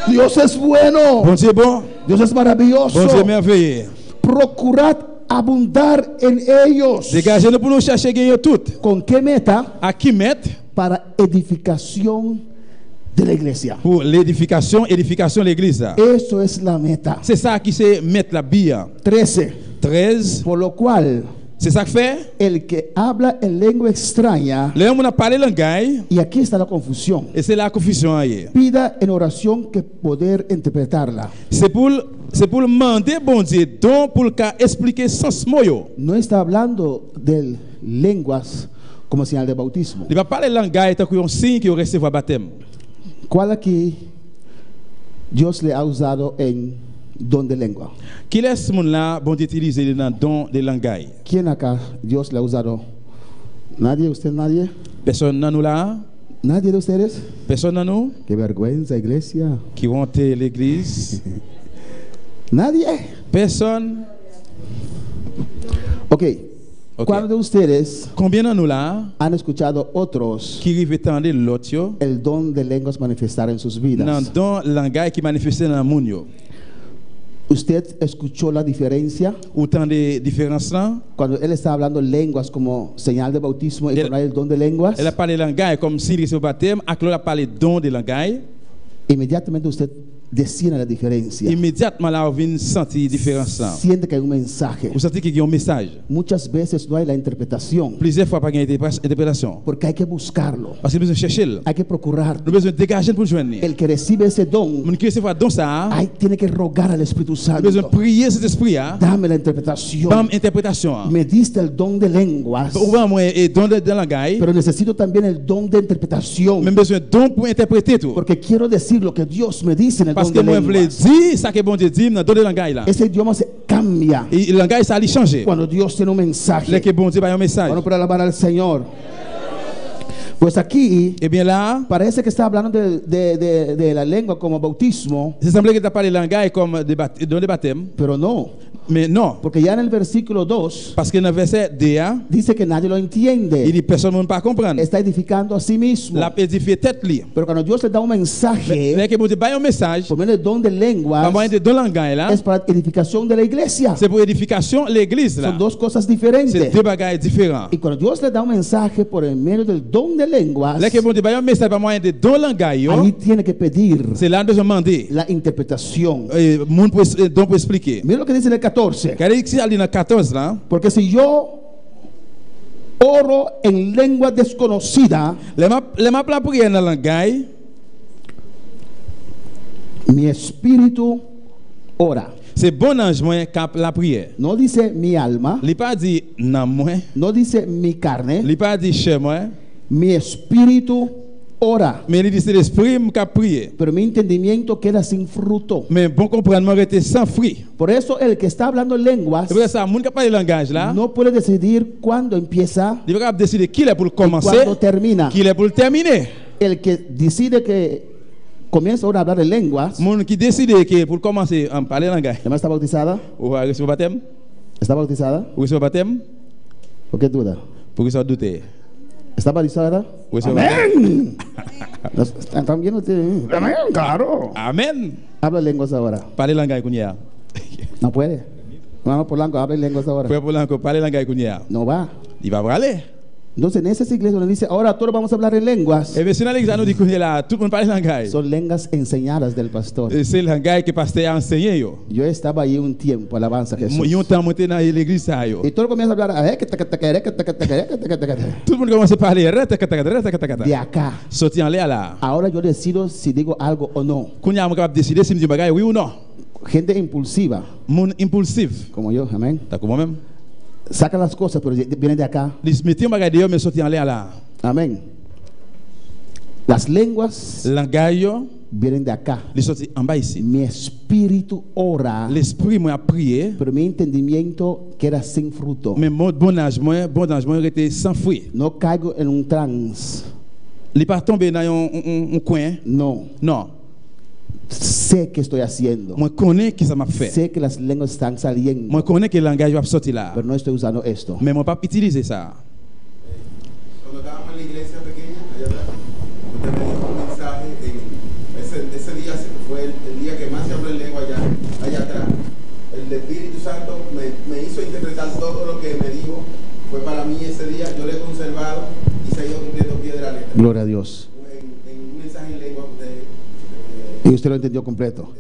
Dios es bueno. Bon Dieu bon. Dios es maravilloso. Bon Dieu merveilleux. Procurad abundar en ellos. Dégagez-nous pour nous chercher gagner tout. ¿Con qué meta? À qui mettre? Para edificación de la iglesia. Pour l'édification de l'église. Eso es la meta. C'est ça qui c'est mettre la bille. 13. 13. Por lo cual, C'est ça que fait. el que habla en lengua extraña, Là, on a parlé langage. y aquí está la confusión, Et c'est la confusion hier. pida en oración que poder interpretarla. C'est pour demander bon Dieu donc pour qu'à expliquer sens moyo. No está hablando de lenguas como señal de bautismo. Il va parler langage tant qu'un signe qui recevoir baptême. ¿Cuál aquí Dios le ha usado en don de lengua? Qui laisse mon là, bon d'utiliser dans don de langage? ¿Quién acá Dios le ha usado? ¿Nadie? ¿Usted nadie? Personne dans nous là? ¿Nadie de ustedes? Personne dans nous Qué vergüenza, iglesia. qui vont à l'église? ¿Nadie? Personne? Ok. Ok. ¿Cuántos de ustedes Combien dans nous là han escuchado otros qui arrivent tendre l'autre yo? el don de lenguas manifestar en sus Dans vidas? don langage qui manifeste dans moun yo. ¿Usted escuchó la diferencia Autant de différences là. cuando él está hablando lenguas como señal de bautismo y Él- cuando hay el don de lenguas? Elle a parlé langage comme signe de baptême, et l'autre a parlé don de langage. Inmediatamente usted desciende la diferencia. Immédiatement là, on vient sentir différence là. Siente que hay un mensaje. Vous sentez qu'il y a un message. Muchas veces no hay la interpretación Plusieurs fois pas gagner interprétation. porque hay que buscarlo, Parce que nous besoin chercher. Nous hay que procurarlo. besoin dégager pour joindre. El que recibe ese don Mon qui recevoir don ça, tiene que rogar al Espíritu nous besoin Santo. prier cet esprit là. Dame la Bam interpretación. interprétation. Me diste el don de lenguas, Ou bien moi et don de langage. pero necesito también el don de interpretación Même besoin don pour interpréter tout. porque quiero decir lo que Dios me dice en el Parce don que de moi je voulais lenguas. dire ça que bon Dieu dit dans don de langage là. Ese idioma se cambia Et le langage ça a changé. cuando Dios tiene un Là mensaje. que bon Dieu a un message. Bueno, para alabar al Señor. Pues aquí Eh bien là, parece que está hablando de la lengua como bautismo, c'est semblé que tu as parlé langage comme don de baptême, pero no, mais non. porque ya en el versículo 2 Parce que dans le verset D, dice que nadie lo il entiende, dit personne ne peut pas comprendre. está edificando a sí mismo. La édifié tête li. Pero cuando Dios le da un mensaje Là que bon Dieu a un message, por medio del don de lenguas, par moyen de don langage là, es para edificación de la iglesia. c'est pour édification l'église là. Son dos cosas C'est diferentes. deux bagages différents. Y cuando Dios le da un mensaje por el medio del don de lenguas, Là que bon Dieu a un message par moyen de don langage, ahí tiene que pedir c'est là nous demander la interpretación. monde pour don pour expliquer. Mira lo que dice en el 14. Car ici dans 14 là, Porque si yo oro en lengua desconocida, les m'a la prière dans langage, mi espíritu ora. c'est bon ange moi cap la prière. No dice mi alma, Il pas dit nan moi, no dice mi carne, il pas dit chez moi, mi espíritu ora. mais il dit c'est l'esprit qui prier. Pero mi entendimiento queda sin fruto. Mais bon comprendre moi était sans fruit. Por eso el que está hablando en lenguas C'est pour ça moun qui parle langage là, no puede decidir cuándo empieza il va décider qui est pour y commencer, cuándo termina. qui est pour terminer. El que decide que comienza ahora a hablar en lenguas, Moun qui décide que pour commencer à parler langage, ¿la está bautizada? ou à recevoir baptême, ¿Está bautizada? ou recevoir baptême, ¿Por qué duda? pour que ça douter. ¿Está bautizada? Ou recevoir baptême. ¡Amén! ¿Están viendo? ¡Amén! ¡Claro! Amen. Habla lenguas ahora. Parler langage kounya. No puede. Hermano Polanco, habla en lenguas ahora. Frère Polanco parler langage kounya. No va. Il va parler. Entonces en esas iglesias donde dice, ahora todos vamos a hablar en lenguas, Et bien si dans l'église nous dit kounya là, tout le monde parle langage. son lenguas enseñadas del pastor. C'est le langage que pasteur a enseigné yo. Yo estaba allí un tiempo, alabanza a Jesús. Yon temps monté dans l'église ça yo. Y todo comienza a hablar, Tout le monde commence à parler. de acá. Sorti en l'air là. Ahora yo decido si digo algo o no. Kounya on capable décider si me dit bagay oui ou non. Gente impulsiva, Moun impulsif. como yo, amén. T'as comme moi-même. Saca las cosas, pero vienen de acá. Ils mettaient un bagay dehors mais sorti en l'air là. Amén. Las lenguas Langage yo, vienen de acá. ils sorti en bas ici. Mi espíritu ora, L'esprit moi a prié, pero mi entendimiento queda sin fruto. mais mon bon âge moi était sans fruit. No caigo en un trance. Il pas tombé dans un coin. No. Non. Sé que estoy haciendo. Moi connais qui ça m'a fait. Sé que las lenguas están saliendo, Moi connais que le langage va sortir là. pero no estoy usando esto. Mais moi pas utiliser ça. Cuando estábamos en la iglesia pequeña, allá atrás, usted me dijo un mensaje, ese día fue el día que más se habló en lengua allá atrás. El Espíritu Santo me hizo interpretar todo lo que me dijo, fue para mí ese día, yo lo he conservado y se ha ido cumpliendo pie de la letra. Gloria a Dios. En un mensaje en lengua Y usted lo entendió completo.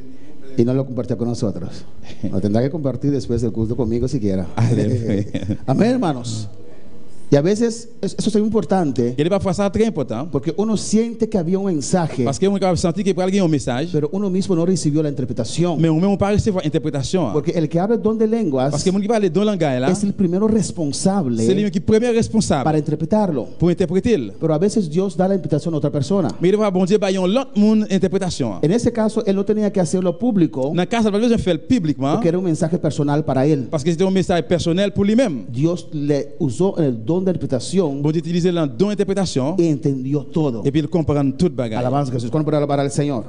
Y no lo compartió con nosotros. Lo tendrá que compartir después del culto conmigo si quiera. Aleluya. Amén, hermanos. Y a veces eso es importante Et parfois ça très important porque uno siente que había un mensaje, parce que on capable sentir qu'il peut y avoir un message pero uno mismo no recibió la interpretación. mais on même pas recevoir interprétation Porque el que habla el don de lenguas parce que mon qui parle dans langage là es el primero responsable c'est lui qui est premier para responsable interpretarlo. pour interpréter. Pero a veces Dios da la invitación a otra persona. Mais il va bon Dieu ba yon l'autre monde interprétation. En ese caso, él no tenía que hacerlo público Dans cas ça pas besoin de faire publiquement porque era un mensaje personal para él. parce que c'était un message personnel pour lui-même. Dios le usó el don de interpretación Bon Dieu utiliser le don interprétation y entendió todo. et puis il comprend toute bagarre. Alabanza a Jesús. ¿Cuándo puede alabar al Señor?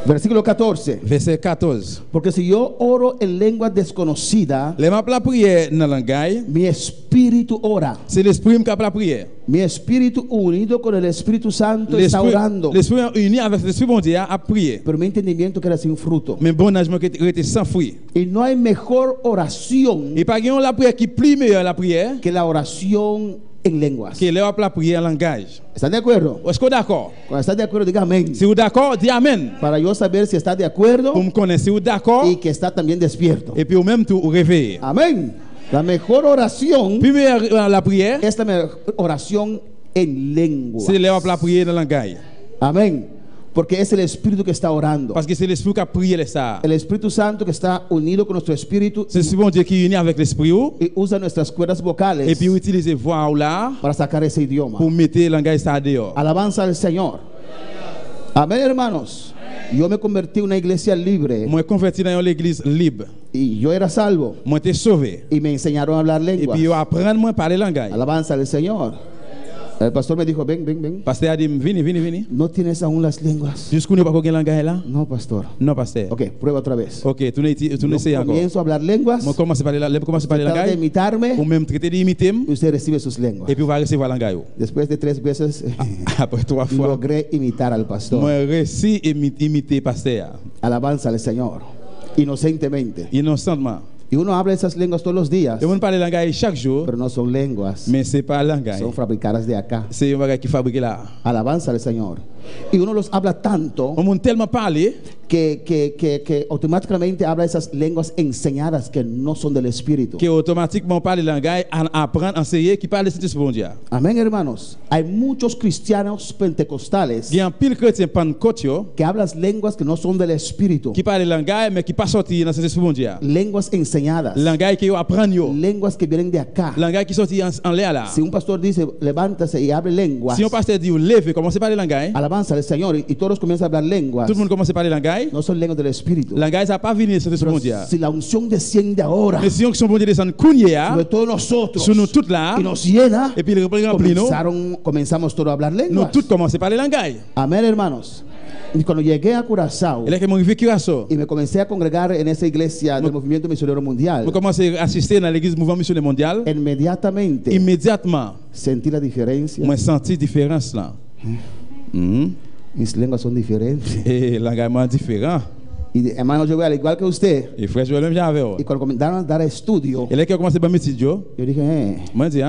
Versículo 14. Verset 14. Porque si yo oro en lengua desconocida, Les m'a la prière dans langage, mi espíritu ora. c'est l'esprit qui la prière. Mi espíritu unido con el Espíritu Santo está orando. L'esprit uni avec l'esprit bon Dieu a prié. Pero mi entendimiento queda sin fruto. Mais bon âge qui était sans fruit. Y no hay mejor oración Et pas yon la prière qui plus meilleure la prière que la oración en lenguas. que la prière en langage. ¿Están de acuerdo? Est-ce que d'accord? Cuando estás de acuerdo, diga amén. Si vous d'accord, dis amen. Para yo saber si está de acuerdo Pour me connaître si vous d'accord y que está también despierto. et puis au même tout réveiller. Amén. La mejor oración Puis meilleure la prière, es la mejor oración en lenguas. c'est la prière dans langage. Amén. Porque es el Espíritu que está orando. Parce que c'est l'esprit qui a prié les ça. El Espíritu Santo que está unido con nuestro espíritu C'est ce bon Dieu qui unit avec l'esprit y usa nuestras cuerdas vocales et puis utiliser voix ou là para sacar ese idioma. pour mettre le langage ça dehors. Alabanza al Señor. Amén, hermanos. Yo me convertí en una iglesia libre Moi converti dans l'église libre. y yo era salvo Moi t'ai sauvé. y me enseñaron a hablar Et lenguas. puis yo apprendre moi parler langage. Alabanza al Señor. El pastor me dijo, ven, ven, ven. Pasteur a dit vini. ¿No tienes aún las lenguas? Jusqu'où nous pas qu'on langage là? No, pastor. Non pasteur. Ok, prueba otra vez. OK, tu n'essayes encore. Comienzo a hablar lenguas. Moi commence à parler Trata de langage imitarme ou même traiter d'imiter y usted recibe sus lenguas. et puis on va recevoir langage. Después de 3 veces Après 3 fois, logré imitar al pastor. moi réussi imiter pasteur Alabanza al Señor. Inocentemente. innocentement. Y uno habla esas lenguas todos los días, Et on parle langage chaque jour, pero no son lenguas. mais c'est pas langage. Son fabricadas de acá. C'est un bagage qui fabrique là. Alabanza al Señor. Y uno los habla tanto On m'a tellement parlé que automáticamente habla esas lenguas enseñadas que no son del Espíritu. que automatiquement parle langage apprendre enseigner qui parle Saint-Esprit bon Dieu. Amén, hermanos. Hay muchos cristianos pentecostales Il y a un pile chrétien pentecôte yo que hablan lenguas que no son del Espíritu. qui parle langage mais qui pas sorti dans Saint-Esprit bon Dieu. Lenguas enseñadas. Langage que yo apprendre yo. Lenguas que vienen de acá. Langage qui sorti en l'air là. Si un pastor dice, levántase y hable lenguas, Si un pasteur dit lève commencez à parler langage, alabanza al Señor, y todos comienzan a hablar lenguas, tout le monde commence à parler langage. no son lenguas del Espíritu. Langage ça pas venir Saint-Esprit Pero bon Dieu. si la unción desciende ahora Mais si on son bon Dieu descend kounya sobre todos nosotros sur nous toutes là y nos llena, et puis le rempli nous, comenzamos todos a hablar nous lenguas. toutes commencer à parler langage. Amén, hermanos. Y cuando llegué a Curazao Et là que mon arrivé Curaçao, y me comencé a congregar en esa iglesia del movimiento misionero mundial, je commencé à assister dans l'église mouvement missionnaire mondial. inmediatamente Immédiatement, sentí la diferencia. moi senti différence là. Mis lenguas son diferentes. Et l'engagement différent. Y hermanos, yo voy al igual que usted. Et frère Joël même j'avais. Y cuando comenzaron a dar estudio, Et là que commencé à me dire, yo dije, moi dit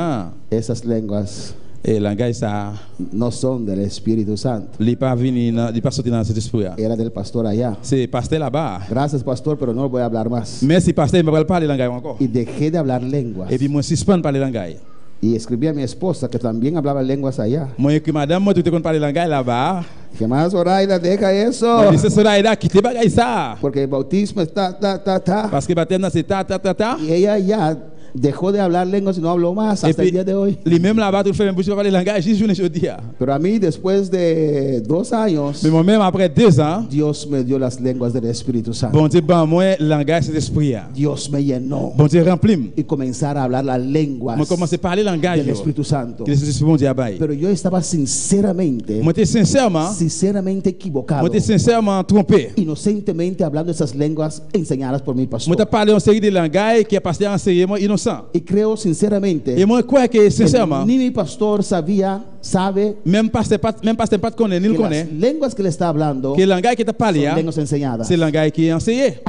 esas lenguas et langage ça, no son del Espíritu Santo. il pas venu il pas sorti dans cet esprit. Era del pastor allá. C'est pasteur là-bas. Gracias, pastor, pero no voy a hablar más. Merci pasteur, il m'a parler langage encore. Y dejé de hablar lenguas. Et puis moi suspend parler langage. Y escribí a mi esposa, que también hablaba lenguas allá. Moi écrit madame, moi tu te connais parler langage là-bas. Dije, más Zoraida, deja eso. Moi dit c'est cela là quitter bagage ça. Porque el bautismo está, ta. Parce que baptême c'est ta. Y ella ya dejó de hablar lenguas y no habló más Et hasta el puis día de hoy. lui-même là-bas tu fais même bouche parler langage juste journée jeudi. Pero a mí, después de 2 años, Mais moi-même après 2 ans, Dios me dio las lenguas del Espíritu Santo. bon Dieu ban moi langage cet esprit. Dios me llenó Bon Dieu remplit. y comenzar a hablar las lenguas Moi commencer à parler langage. del Espíritu Santo. Que l'esprit bon Dieu a bail. Pero yo estaba sinceramente Moi t'es sincèrement equivocado, trompé. inocentemente hablando esas lenguas enseñadas por mi Moi pastor. t'ai parlé en série de langage qui a passé enseignement innocent. Y creo sinceramente Et moi crois que que sincèrement ni mi pastor sabía sabe Même pasteur pas connaît, ni le que las connaît. lenguas que le está hablando Que le langage qui t'a parlé, son lenguas enseñadas. c'est le langage qui est enseigné.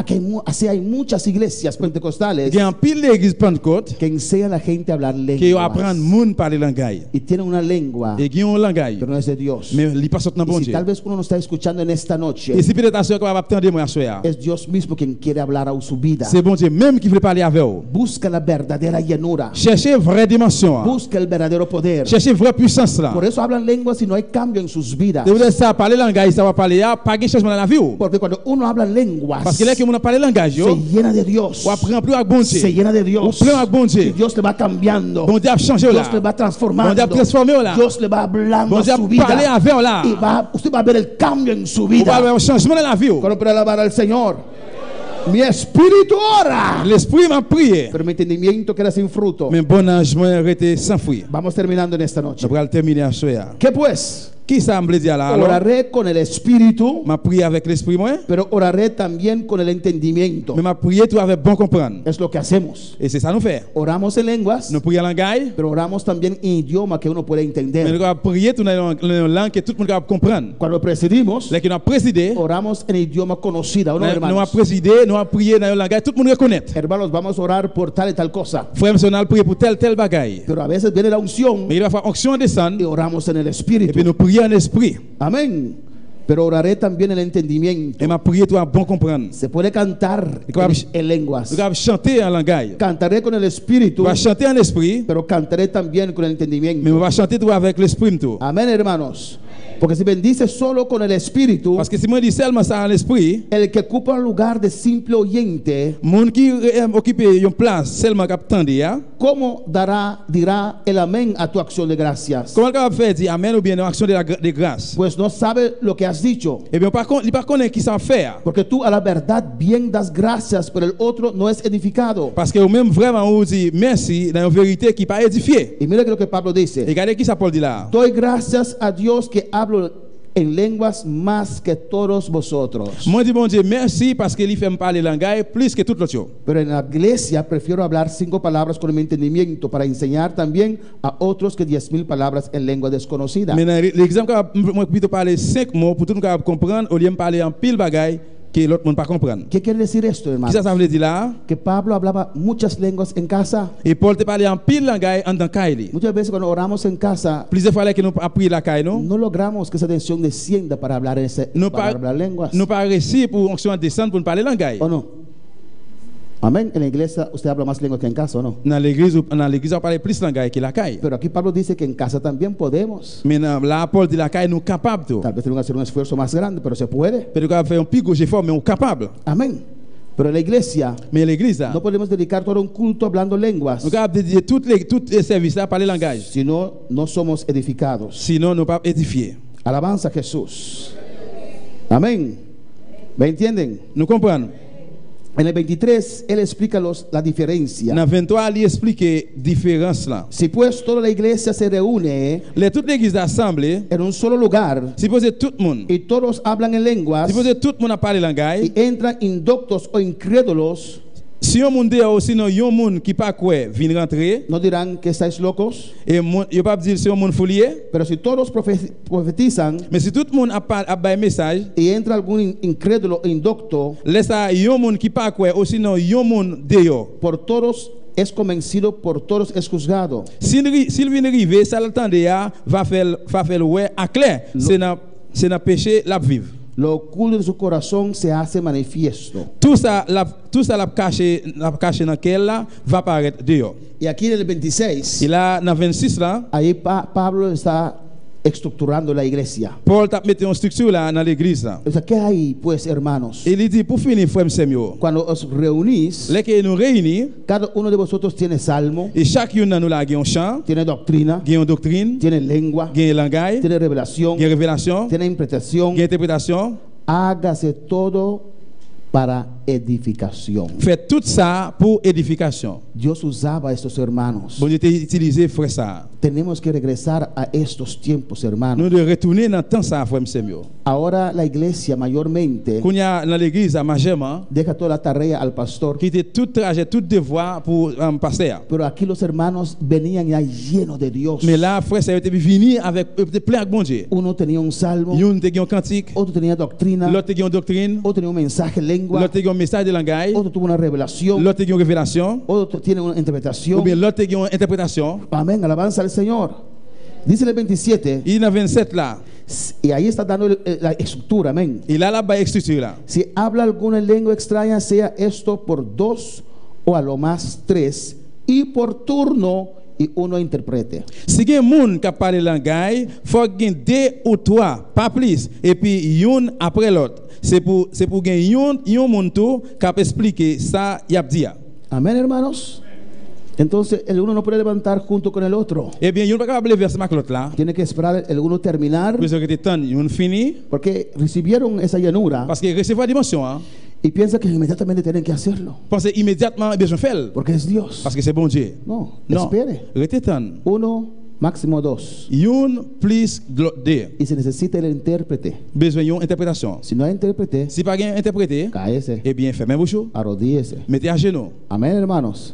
Así hay muchas iglesias pentecostales Il y a un pile d'église Pentecôte que enseñan a la gente a hablar qui apprend lenguas monde parler langage. y tienen una lengua Et qui ont un langage. que no es de Dios. Mais il pas sorti dans Y bon si Dieu. tal vez uno no está escuchando en esta noche, Et si peut-être à ce qu'on va attendre moi à soir. es Dios mismo quien quiere hablar a su vida. C'est bon Dieu même qui veut parler avec vous. Busca la verdadera llenura, Cherchez vraie dimension. busca el verdadero poder. Cherchez vraie puissance là. Por eso hablan lenguas y no hay cambio en sus vidas. De vous ça parler langage, ça va parler pas de changement dans la vie. Porque cuando uno habla lenguas, Parce que là que on parle langage, se llena de Dios. ou apprend plus avec bon Se Dieu. llena de Ou Dios. plein avec bon Y Dieu. Dios le va cambiando. Bon Dieu a changé là. Dios le va Bon transformando. Dieu a transformé là. Dios le va hablando Bon a Dieu su a parlé vida. avec là. Y usted va a ver el cambio en su Vous va vida. avoir un changement dans la vie. Cuando puede alabar al Señor. Mi espíritu ora, L'esprit m'a prié. pero mi entendimiento queda sin fruto. Mais bon ange m'a arrêté sans fruit. Vamos terminando en esta noche. Je vais terminer à soir. ¿Qué pues? Qui ça me dit là alors? Oraré con el espíritu, M'a prié avec l'esprit moi, pero oraré también con el entendimiento. mais m'a prié tout avec bon comprendre. Es lo que hacemos. Et c'est ça nous fait. Oramos en lenguas, Nous prions en langage, pero oramos también en idioma que uno puede mais entender. nous allons prier tout dans une langue que tout le monde capable comprendre. Cuando presidimos, Là que nous avons présidé, oramos en idioma conocida, ¿o no, nous avons hermanos? présidé, nous avons prié dans un langage tout le monde reconnaît. Hermanos, vamos a orar por tal y tal cosa. Frère missionnaire prier pour tel bagaille. Pero a veces viene la unción Mais il va faire onction y descendre oramos en el et puis espíritu. nous prions en esprit. Amén. Pero oraré también en el entendimiento. Et m'a prié tout à bon comprendre. Se puede cantar en lenguas. Nous allons chanter en langage. Cantaré con el espíritu, Nous allons chanter en esprit, pero cantaré también con el mais entendimiento. on va chanter tout avec l'esprit tout. Amén, hermanos. Porque si bendice solo con el espíritu, Parce que si moi dis seulement ça en l'esprit, el que ocupa un lugar de simple oyente, monde qui occupe une place seulement cap tendre, ¿cómo dirá el amén a tu acción de gracias? comment capable faire dire amen ou bien une action de grâce? Pues no sabe lo que has dicho. Eh bien par contre, il pas connaît qui ça faire. Porque tú a la verdad bien das gracias, pero el otro no es edificado. Parce que ou même vraiment on dit merci dans une vérité qui pas édifiée. Y mira que lo que Pablo Et dice. regardez qui ça Paul dit là. Doy gracias a Dios que hablo en lenguas más que todos vosotros. Moi dis bon Dieu merci parce qu'il fait me parler langage plus que tout l'autre chose. Pero en la iglesia prefiero hablar 5 palabras con mi entendimiento para enseñar también a otros que 10,000 palabras en lengua desconocida. Mais dans l'exemple moi plutôt parler 5 mots pour tout le monde comprendre au lieu de parler en pile bagaille que l'autre monde pas comprendre. ¿Qué quiere decir esto, Qui hermano? ça veut dire là? Que Pablo hablaba muchas lenguas en casa. Et Paul te parlait en pile langage en dans Kaili. Muchas veces cuando oramos en casa, Plusieurs fois là que nous appris la caille non? no logramos que esa tensión descienda para hablar, Nous para pas hablar lenguas. nous pas réussi pour onction descendre pour parler langage. ¿O no? Amén. En la iglesia usted habla más lenguas que en casa, ¿o no? Dans l'église on parle plus langage que la caille. Pero aquí Pablo dice que en casa también podemos. Mais là Paul dit la caille nous capable tout. Tal vez tenemos que hacer un esfuerzo más grande, pero se puede. Pero capable faire un plus gros effort mais on capable. Amén. Pero en la iglesia Mais l'église là, no podemos dedicar todo un culto hablando lenguas, nous capable dédier tous les services à parler langage. si no, no somos edificados. Sinon nous pas édifier. Alabanza a Jesús. Amén. ¿Me entienden? Nous comprenons. En el 23, él explica la diferencia. Dans 23 il explique différence là. Si pues toda la iglesia se reúne Toute l'église assemblée, en un solo lugar supposé tout le monde, y todos hablan en lenguas supposé tout le monde a parlé langage. y entran indoctos o incrédulos, Si un monde dehors sinon un monde qui pas quoi vient rentrer no dirán que estáis locos. et il pas dire c'est un monde foulier, Pero si todos profetizan mais si tout le monde a un message, y entra algún incrédulo e indocto, laisse un monde qui pas quoi ou sinon un monde dehors. por todos es convencido, por todos es juzgado. S'il vient arriver, ça l'attendait va faire ouais à clair, c'est na péché la vivre. Lo oculto de su corazón se hace manifiesto. Tout ça la caché dans quel là va paraître dehors. Y aquí en el 26, Et là dans 26 là, ahí Pablo está estructurando la iglesia. Paul t'a mis une structure là dans l'église là. O sea, ¿qué hay pues, hermanos? Et il dit pour finir frère Samuel, Cuando os reunís, là que nous réunis cada uno de vosotros tiene salmo, et chacun de nous là a un chant, tiene doctrina, a une doctrine, tiene lengua, a un langage, tiene revelación, a une révélation, tiene interpretación. a une interprétation. Hágase todo para edificación. Fait tout ça pour édification. Dios usaba a estos hermanos. Bon Dieu t'a utilisé frère ça. Tenemos que regresar a estos tiempos, hermanos. Nous devons retourner dans temps ça frère monsieur. Ahora la iglesia mayormente Qu'on y a dans l'église à majorement deja toda la tarea al pastor, qui était tout trajet, tout devoir pour passer. pero aquí los hermanos venían ya llenos de Dios. Mais là frère ça était venu avec plein de bon Dieu. Uno tenía un salmo, Yon te un cantique, otro tenía doctrina, l'autre te une doctrine, otro tenía un mensaje en lengua, l'autre te un message de langage, otro tuvo una revelación, l'autre te une révélation, otro tiene una ou interpretación. bien l'autre te une interprétation. Amén, alabanza al Señor. Dice el 27, Il y en a 27 là. y ahí está dando la estructura, amén. Il a la structure là. Si habla alguna lengua extraña, sea esto por 2 o a lo más 3, y por turno, y uno interprete. Si gen moun qui parle langage, faut gen 2 ou 3, pas plus, et puis yon après l'autre. C'est pour gen yon moun tout qui expliquer ça y a dit. Amén, hermanos. Entonces el uno no puede levantar junto con el otro. Eh bien, yon pas capable verser ma l'autre là. Tiene que esperar el uno terminar, Parce que temps yon fini porque recibieron esa llanura parce que recevoir dimension hein. y piensan que inmediatamente tienen que hacerlo, Pensez immédiatement besoin faire porque es Dios. parce que c'est bon Dieu. No, Non. espere. Rete temps. Uno, máximo 2. Yon plus 2. Y se necesita el intérprete. Besoin yon interprétation. Si no hay intérprete, Si pas gen interprété, cáese, eh bien fermez vos yeux, arrodíllese. mettez à genoux. Amén, hermanos.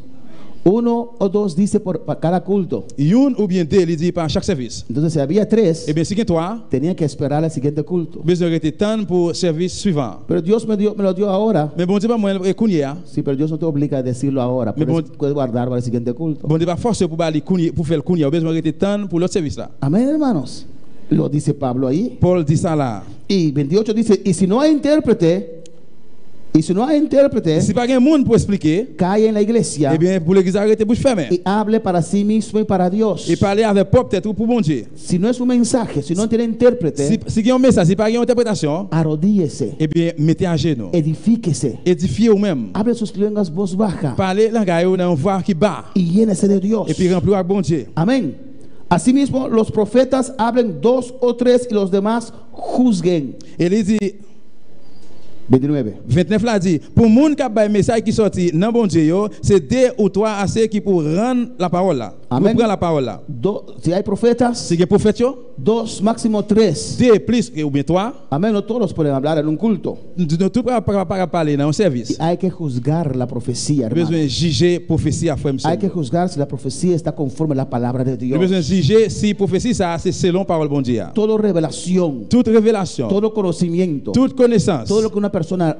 1 o 2 dice para cada culto. Yon ou bien 2 il dit par chaque service. Entonces, si había 3, Eh bien si gen 3, tenía que esperar al siguiente culto. besoin rete temps pour service suivant. Pero Dios me lo dio ahora. Mais bon Dieu pas moi kounya. Sí, pero Dios no te obliga a decirlo ahora. Me Puedes guardar para el siguiente culto. Bon Dieu pas forcer pour aller kounya pour faire kounya, besoin rete temps pour l'autre service là. Amén, hermanos. Lo dice Pablo ahí. Paul dit ça là. Y 28 dice, y si no hay intérprete, Si pas gen moun pour expliquer, cae en la iglesia eh bien pour l'église arrêter bouche fermée y hable para sí mismo y para Dios. et parler avec propre tête ou pour bon Dieu. Si no es un mensaje, si no tiene intérprete, Si gen un message, si pas gen interprétation, arrodíllese, eh bien mettez à genoux. edifíquese, Édifiez vous-même. hable sus lenguas voz baja Parlez langage ou dans une voix qui bat y llénese de Dios. et puis remplir avec bon Dieu. Amén. Asimismo, los profetas hablen 2 o 3 y los demás juzguen. Et il dit 29. 29 là dit pour moun qui ba message qui sorti dans bon Dieu yo, c'est 2 ou 3 assez qui pour rendre la parole là. Pour Amen. prendre la parole là. Si hay profetas, Si gen prophète yo, 2, máximo 3. 2 plus ou bien 3, Amén. No todos pueden hablar en un culto. nous tout para parler dans un Y service. hay que juzgar la profecía, hermano. Besoin juger prophétie à frère Hay que monsieur. juzgar si la profecía está conforme a la palabra de Nous Dios. besoin juger si prophétie ça c'est selon parole bon Dieu. Todo revelación, Toute révélation, todo conocimiento, toute connaissance, todo lo que una persona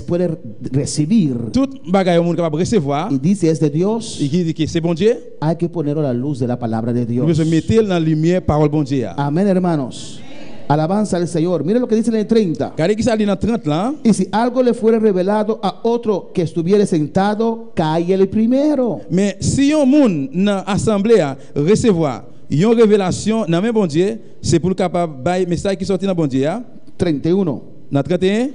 puede recibir toute bagaille au monde capable recevoir y dice es de Dios, et qui dit que c'est bon Dieu, hay que ponerlo a la luz de la palabra de nous Dios. besoin mettre dans la lumière parole bon Dieu. Amén, hermanos. Alabanza al Señor. Mire lo que dice en el 30. Regardez qui ça dit dans 30 là. Y si algo le fuera revelado a otro que estuviera sentado, cae el primero. Mais si un monde dans assemblée a recevoir une révélation dans même bon Dieu, c'est pour le capable bail message qui sorti dans bon Dieu. 31. Dans 31,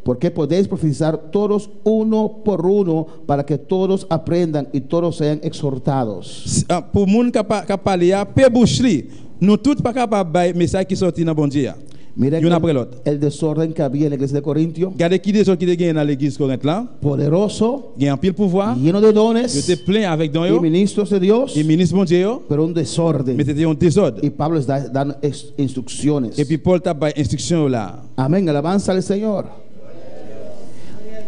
Porque podéis profetizar todos uno por uno para que todos aprendan y todos sean exhortados. pour monde qui parler a pe bouche li, nous tous pas capable bail message qui sorti dans bon Dieu. Miren Yon après l'autre. el desorden que había en la iglesia de Corintio. Regardez qui des autres qui gagne dans l'église Corinthe là, Poderoso, gagne un pile pouvoir, lleno de dones yo te plein avec don y yo, ministros de Dios, et ministre bon Dieu yo, pero un desorden. mais c'était un désordre. Y Pablo está dando instrucciones. Et puis Paul t'a bail instruction là. Amén, alabanza al Señor.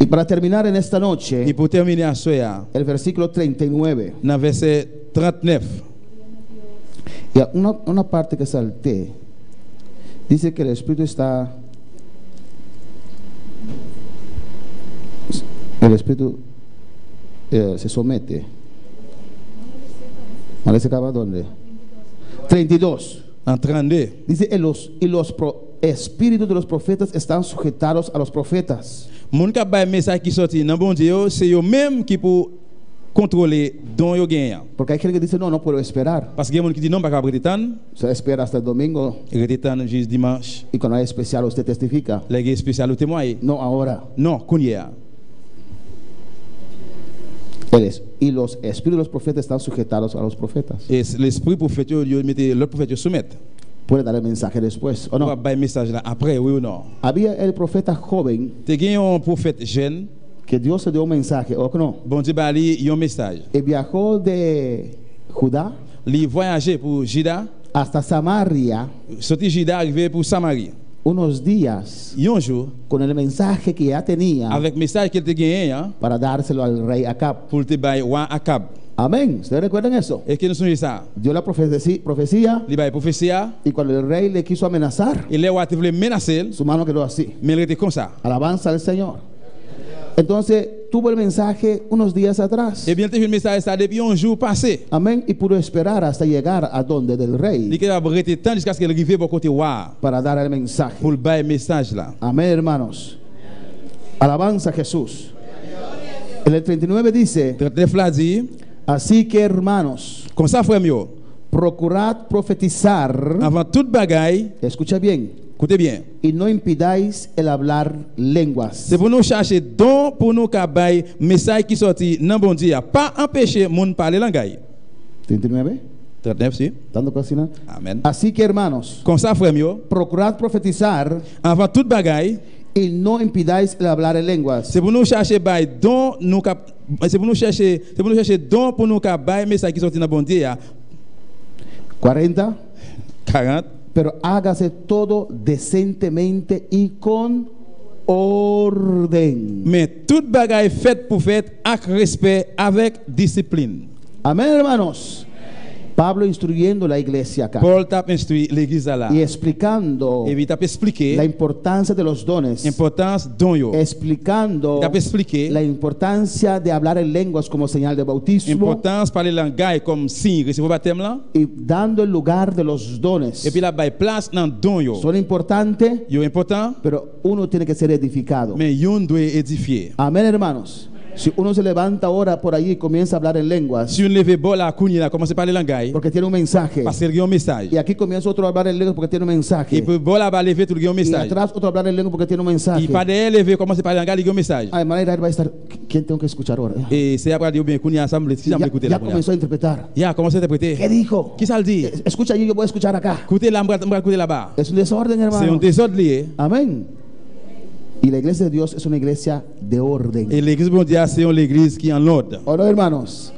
Y para terminar en esta noche, Et pour terminer à soir, el versículo 39. dans verset 39. Y una parte que salté. Dice que el Espíritu está... El Espíritu se somete. ¿Vale? ¿Se acaba dónde? 32. En 32. Dice, los espíritus de los profetas están sujetados a los profetas. Moun ka bay message qui sorti dans bon Dieu, c'est eux même qui pour contrôler don yo gagne. Porque hay gente que dice, no puedo esperar. Parce que y a moun qui dit non pas capable temps, Se espera hasta el domingo rete temps juste dimanche. y cuando hay especial usted testifica. Les spécial ou témoin. No ahora. Non, kounya. Y los espíritus de los profetas están sujetados a los profetas. Et l'esprit prophète yo mette l'autre prophète yo soumettre. puede dar el mensaje después, ¿o On va no? bailler message là après, oui ou non? Había el profeta joven Te gen un prophète jeune, que Dios le dio un mensaje, ¿o no? bon Dieu ba li yon message. Y viajó de Judá Li voyager pour Juda, hasta Samaria sorti Juda arrivé pour Samarie. unos días Un jour, con el mensaje que ya tenía avec message qu'il te gagné hein, para dárselo al rey Acab. pour te bailler roi Akab. Amén. ¿Ustedes recuerdan eso? Est-ce que nous sommes ça? Dio la profecía Li baille prophétie, y cuando el rey le quiso amenazar, et les rois te voulaient menacer, su mano quedó así. mais il était comme ça. Alabanza al Señor. Entonces tuvo el mensaje unos días atrás. Et bien, tu as vu le message ça depuis un jour passé. Amén. Y pudo esperar hasta llegar a donde del Il rey a arrêté tant jusqu'à ce qu'il arrive au côté roi para dar el mensaje. pour le bailler message là. Amén, hermanos. Alabanza a Jesús. En el 39 dice, 39 là dit, así que hermanos, comme ça frère mio, procurad profetizar, avant toute bagaille, escucha bien, écoutez bien. y no impidáis el hablar lenguas. C'est pour nous chercher don pour nous qu'a bailler message qui sorti dans bon Dieu, pas empêcher monde parler langage. 39, 39 si. dando cocina. Amen. Así que hermanos, Comme ça frère mio, procurad profetizar avant toute bagaille, y no impidáis el hablar en lenguas. c'est pour nous chercher bail don nous cap c'est pour nous chercher don pour nous qu'a bailler message qui sorti dans bon Dieu. 40. 40. Pero hágase todo decentemente y con orden. Mais toute bagaille faite pour fait avec respect, avec discipline. Amén, hermanos. Pablo instruyendo la iglesia acá Paul t'a instruit l'église là. y explicando Et il t'a expliqué la importancia de los dones, l'importance don yo. explicando Il t'a expliqué la importancia de hablar en lenguas como señal de bautismo l'importance parler langage comme signe recevoir baptême là. y dando el lugar de los dones. Et puis la bail place dans don yo. Son importantes, Yo important, pero uno tiene que ser edificado. mais yon doit édifier. Amén, hermanos. Si uno se levanta ahora por allí y comienza a hablar en lenguas, Si on lève bol la kounya là commence à parler langage porque tiene un mensaje, parce qu'il y a un message. y aquí comienza otro a hablar en lenguas porque tiene un mensaje, Et puis bol là va lever tout le un y message. atrás otro a hablar en lenguas porque tiene un mensaje. Il pas de lever commence à parler langage, il y a un message. Ay, manera, él va a estar, ¿quién tengo que escuchar ahora? Et c'est après dire bien kounya ensemble, si j'aime écouter Ya la kounya. comenzó a interpretar. Ya commence à interpréter. ¿Qué dijo? Qui ça le dit? Escucha allí, yo voy a escuchar acá. Écoutez là, on va écouter là-bas. Es un desorden, C'est un hermano. désordre lié. Amén. Y la iglesia de Dios es una iglesia de orden. Et l'église mondiale, c'est une église qui est en ordre. ¿O no, hermanos?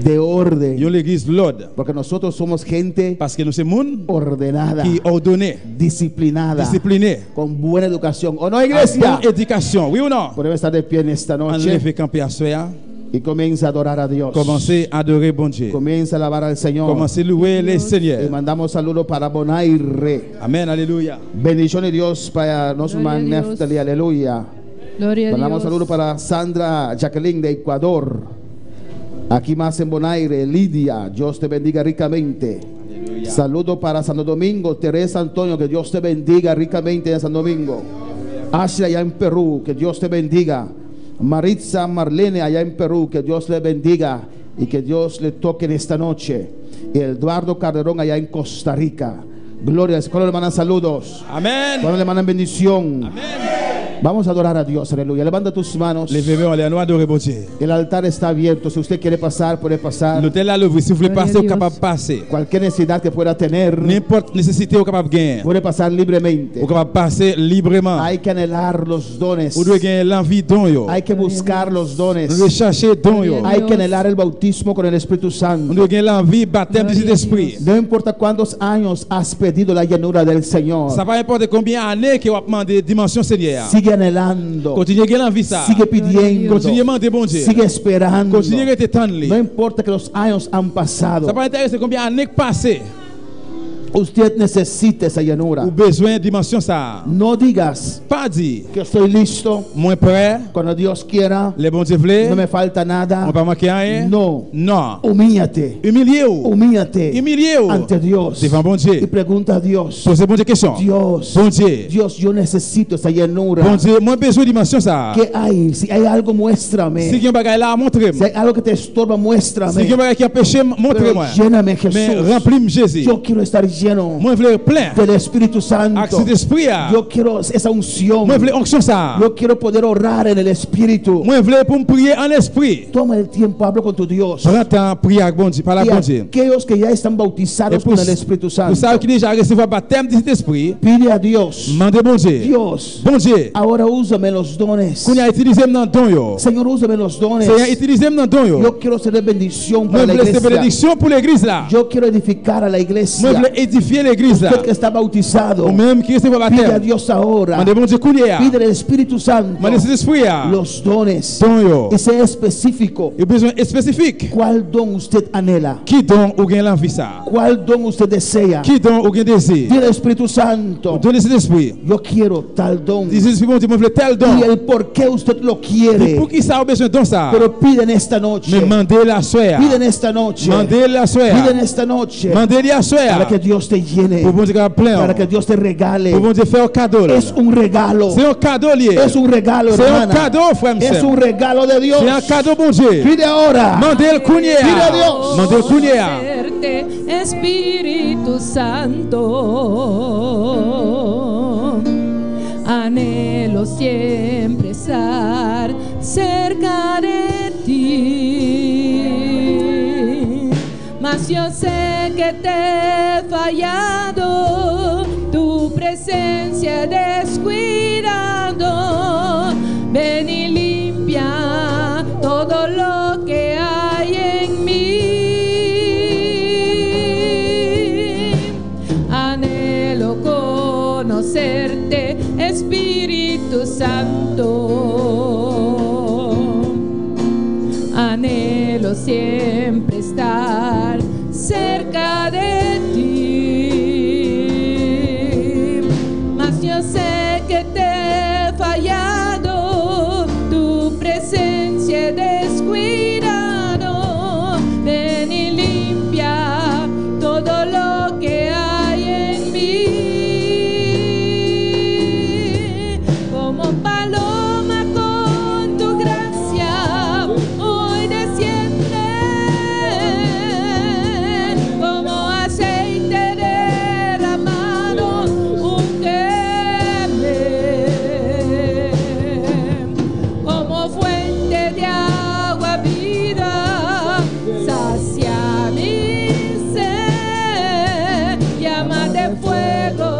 De Il y a orden. une église l'ordre. Porque nosotros somos gente Parce que nous sommes monde ordenada, qui est ordonné, disciplinada, discipliné, con buena educación. ¿O no, avec iglesia? bonne éducation. Oui ou non? Podemos estar de pie en esta On noche lève camper à soi, y comienza a adorar a Dios. commencer à adorer bon Dieu. Comienza a alabar al Señor. Commencer à louer le Y Seigneur. mandamos saludos para Bonaire. Amen, alléluia. Bendiciones de Dios para Nosman Gloria a Dios. Neftali, aleluya. Gloria a Mandamos Dios. saludos para Sandra Jacqueline de Ecuador. Aquí más en Bonaire, Lidia, Dios te bendiga ricamente. Saludos para Santo Domingo, Teresa Antonio, que Dios te bendiga ricamente en Santo Domingo. Ashley allá en Perú, que Dios te bendiga. Maritza Marlene allá en Perú, que Dios le bendiga y que Dios le toque en esta noche. Y Eduardo Calderón allá en Costa Rica. Gloria, ¿cuándo le mandan saludos? Amen. ¿Cuándo le mandan bendición? Vamos a adorar a Dios, aleluya. Levanta tus manos. Levez-vous, allez, nous adorer bon Dieu. El altar está abierto. Si usted quiere pasar, puede pasar. L'hôtel là l'ouvre. Si vous voulez Gloria a passer, vous Dios. capable de passer. Cualquier necesidad que pueda tener, N'importe nécessité, vous capable de gagner. puede pasar libremente. Vous capable de passer librement. Hay que anhelar los dones. Vous devez gagner l'envie don yo. Hay que buscar los dones. Vous devez chercher don yo. Hay que anhelar el bautismo con el Espíritu Vous Santo. devez gagner l'envie baptême du Saint-Esprit. No importa cuántos años has pedido la llenura del Señor. Ça va importer combien d'années que vous avez demandé dimension Seigneur. Sigue anhelando. Continuez à gagner l'envie ça. Sigue pidiendo. Continuez à demander bon Dieu. Sigue esperando. Continuez à être tendre. No importa que los años han pasado. Ça va intéresser combien d'années passées. Usted necesita esa llenura. Ou besoin dimension ça. No digas Pas dire, que estoy listo moins prêt, cuando Dios quiera. les bons Dieu voulaient, No me falta on nada. va pas manquer rien. No. Non. Humíllate. Humiliez-vous. Humíllate Humiliez-vous. ante Dios. Devant bon Y Dieu. pregunta a Dios. Posez bon Dieu question. Dios. Bon Dieu. Dios, yo necesito esa llenura. Bon Dieu, moi besoin dimension ça. ¿Qué hay? Si hay algo, Si muéstrame. il y a un bagage là, Si montrez-moi. hay algo que te estorba, Si il y a un muéstrame. bagage qui empêche, Pero montrez-moi. lléname, Mais Jesús. remplis-moi Jésus. Yo quiero estar Moi lleno Moi vle plein. del Espíritu Avec Santo. cet esprit là. Yo quiero esa unción. Moi vle onction ça. Yo quiero poder orar en el Espíritu. Moi vle pour me prier en esprit. Toma el tiempo, habla con tu Dios. Prends temps prier avec bon Dieu, parler Y avec bon Dieu. aquellos que ya están bautizados con el Espíritu Vous savez Santo, qui déjà reçu le baptême de cet esprit. pide a Dios, Mandez bon Dieu. Dios, Bon Dieu. ahora úsame los dones. Qu'on a utilisé dans don yo. Señor, úsame los dones. Seigneur utilisé dans don yo. Yo quiero ser de bendición Moi para la vle cette iglesia. bénédiction pour l'église là. Yo quiero edificar a la Moi iglesia. vle édifier l'église là. Usted que está bautizado, Ou même qui reçoit le pide a baptême. Dios ahora. Mandez bon Dieu kounia. Pide al Espíritu Santo Mandez cet esprit là. los dones. Don yo. Y sea específico. Il y a besoin spécifique. ¿Cuál don usted anhela? Qui don ou gain l'envie ça? ¿Cuál don usted desea? Qui don ou gain désir? Dile al Espíritu Santo, Donnez cet esprit. yo quiero tal don. Dis esprit bon Dieu, moi vle tel don. Y el por qué usted lo Et quiere. pour qui ça a besoin don ça? Pero pide en esta noche. Mais mandez la soeur. Pide en esta noche. Mandez la Pide en soeur. esta noche. Mandez la soeur. Para que Dios te llene. Pour bon Dieu qu'il plein. Para que Dios te regale. Pour bon Dieu faire un cadeau. Es un regalo. C'est un cadeau lié. Es un regalo, C'est un hermana. cadeau, frère. Es un regalo de Dios. C'est un cadeau, bon Dieu. Pide ahora. Mandez le kounia. Pide a Dios. Mandez le kounia. Conocerte, Espíritu Santo. Anhelo siempre estar cerca de ti. Mas yo sé que te he fallado, tu presencia he descuidado. Ven y limpia todo lo que hay en mí. Anhelo conocerte, Espíritu Santo. Anhelo siempre estar cerca de ti. Mas yo sé que te he fallado, tu presencia he descuidado. Ven y limpia todo lo que hay en mí. Como paloma con tu gracia, hoy desciende. Como aceite derramado, úngeme. Como fuente de agua viva, sacia mi sed. Llama de fuego,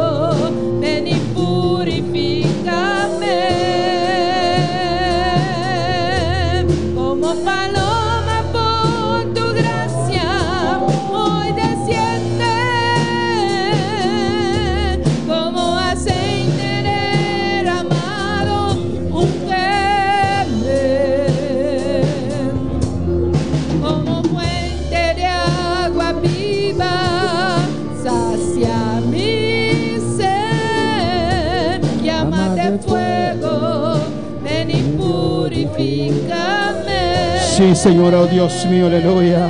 ven y purifícame. Como paloma por tu gracia, hoy desciende. Como aceite derramado, úngeme. Como fuente de agua viva, sacia mi sed. Llama de fuego, ven y purifícame. Sí, Señor, oh Dios mío, aleluya.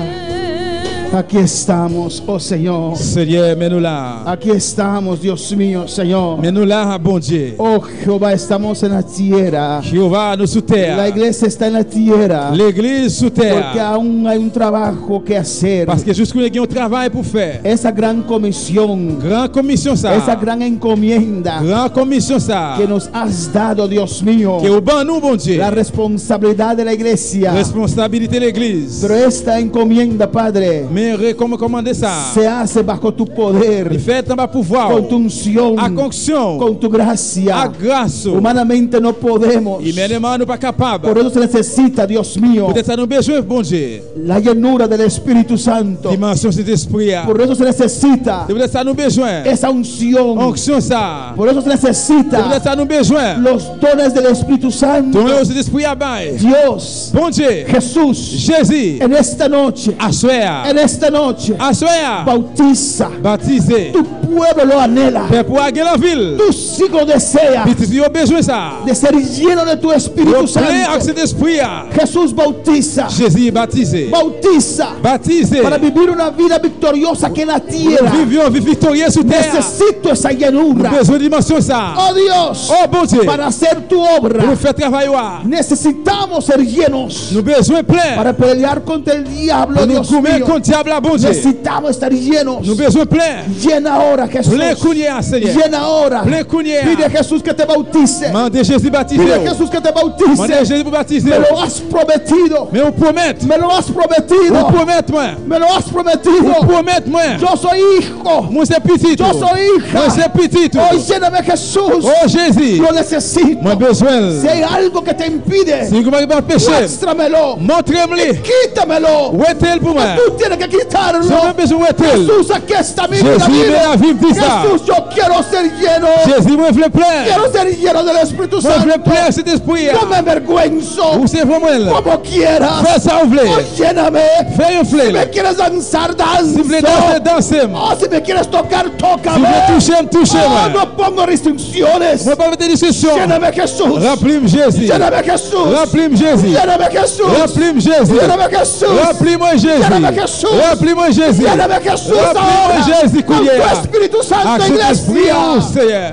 Aquí estamos, oh Señor. Seigneur, mets-nous là. Aquí estamos, Dios mío, Señor. Mets-nous là, bon Dieu. Oh Jehová, estamos en la tierra. Jéhovah, nous sous La terre. iglesia está en la tierra. L'église sous Porque terre. aún hay un trabajo que hacer. Parce que jusqu'où il y a un travail pour faire. Esa gran comisión, Grande commission ça. esa gran encomienda Grande commission ça. que nos has dado, Dios mío. Que au ban nous, bon Dieu. La responsabilidad de la iglesia. Responsabilité de l'église. Pero esta encomienda, Padre, Mais recommander ça. se hace bajo tu poder, Il fait en bas pouvoir. con tu unción, À conction. con tu À gracia. grâce. Humanamente no podemos. Humainement, nous pas capables. Por eso se necesita, Dios mío, Peut-être ça nous besoin, bon Dieu. la llenura del Espíritu Santo. Dimension cet esprit. Por eso se necesita Peut-être ça nous besoin. esa unción. Onction ça. Por eso se necesita Peut-être ça nous besoin. los dones del Espíritu Santo. Ton cet esprit à bail. Dios, Bon Dieu. Jesús, Jésus. en esta noche, Assoya. en esta noche, Assoya. bautiza Baptisé. tu pueblo lo anhela. Peuple pour aller la ville. Tus hijos desean Petit yo besoin ça. de ser lleno de tu Yo Espíritu plein avec Santo. cet esprit. Jesús bautiza, Jésus est baptisé. bautiza Baptisé. para vivir una vida victoriosa aquí en la Nous tierra. vivions vie victorieuse sur terre. Necesito esa Nous llenura. besoin de dimension ça. Oh Dios, Oh bon Dieu. para hacer tu Pour obra nous faire travailler. necesitamos ser llenos Nous besoin plein. para pelear contra el diablo. Pour nous Dios commettre mío, contre diable à bon Dieu. necesitamos estar llenos. Nous besoin plein. Llena ahora, Jesús. Plein counia Seigneur. Llena ahora. Plein counia. Pide a Jesús que te bautice. Mande Jésus baptisé. Pide a Jesús que te Mande bautice. Jésus pour baptiser. Me lo has prometido. Mais on promet. Me lo has On prometido. promet moi. Me lo has On prometido. promet moi. Yo soy hijo. Moi c'est petit. Yo soy hija. Moi c'est petit. Hoy lléname, Jesús. Oh Jésus. Lo necesito. Moi besoin. Si hay algo que te impide, Si vous m'avez pas péché. muéstramelo. Montrez-moi. Quítamelo. Où est-elle pour moi? Tú tienes que quitarlo. J'ai besoin où est-elle? Jesús, aquí está mi vida. Jésus, Dile, ven a vivre ça. Jesús, yo quiero ser lleno. Jésus, moi je le plein. Quiero ser lleno del Espíritu Moi je le Santo. plein cet esprit. No me avergüenzo. Où c'est pour moi? Como quieras. Fais ça vous voulez. Oh, lléname. Fais un Si me flèche. quieres danzar, Si vous voulez danza. danser, danser. Oh, si me quieres tocar, Si vous tócame. voulez toucher, toucher Oh, moi. no pongo restricciones. Moi pas de discussion. Lléname, Jesús. Remplis-moi Jésus. Lléname, Jesús. Remplis-moi Jésus. Lléname, Jesús. Remplis-moi Jésus. Lléname, Jesús. Remplis-moi Jésus. Lléname, Jesús. Remplis-moi Jésus. Lléname, Jesús. Remplis-moi Ahora. Jésus, Con tu Cuillera. Espíritu Santo, Avec cet esprit, oh iglesia. Seigneur.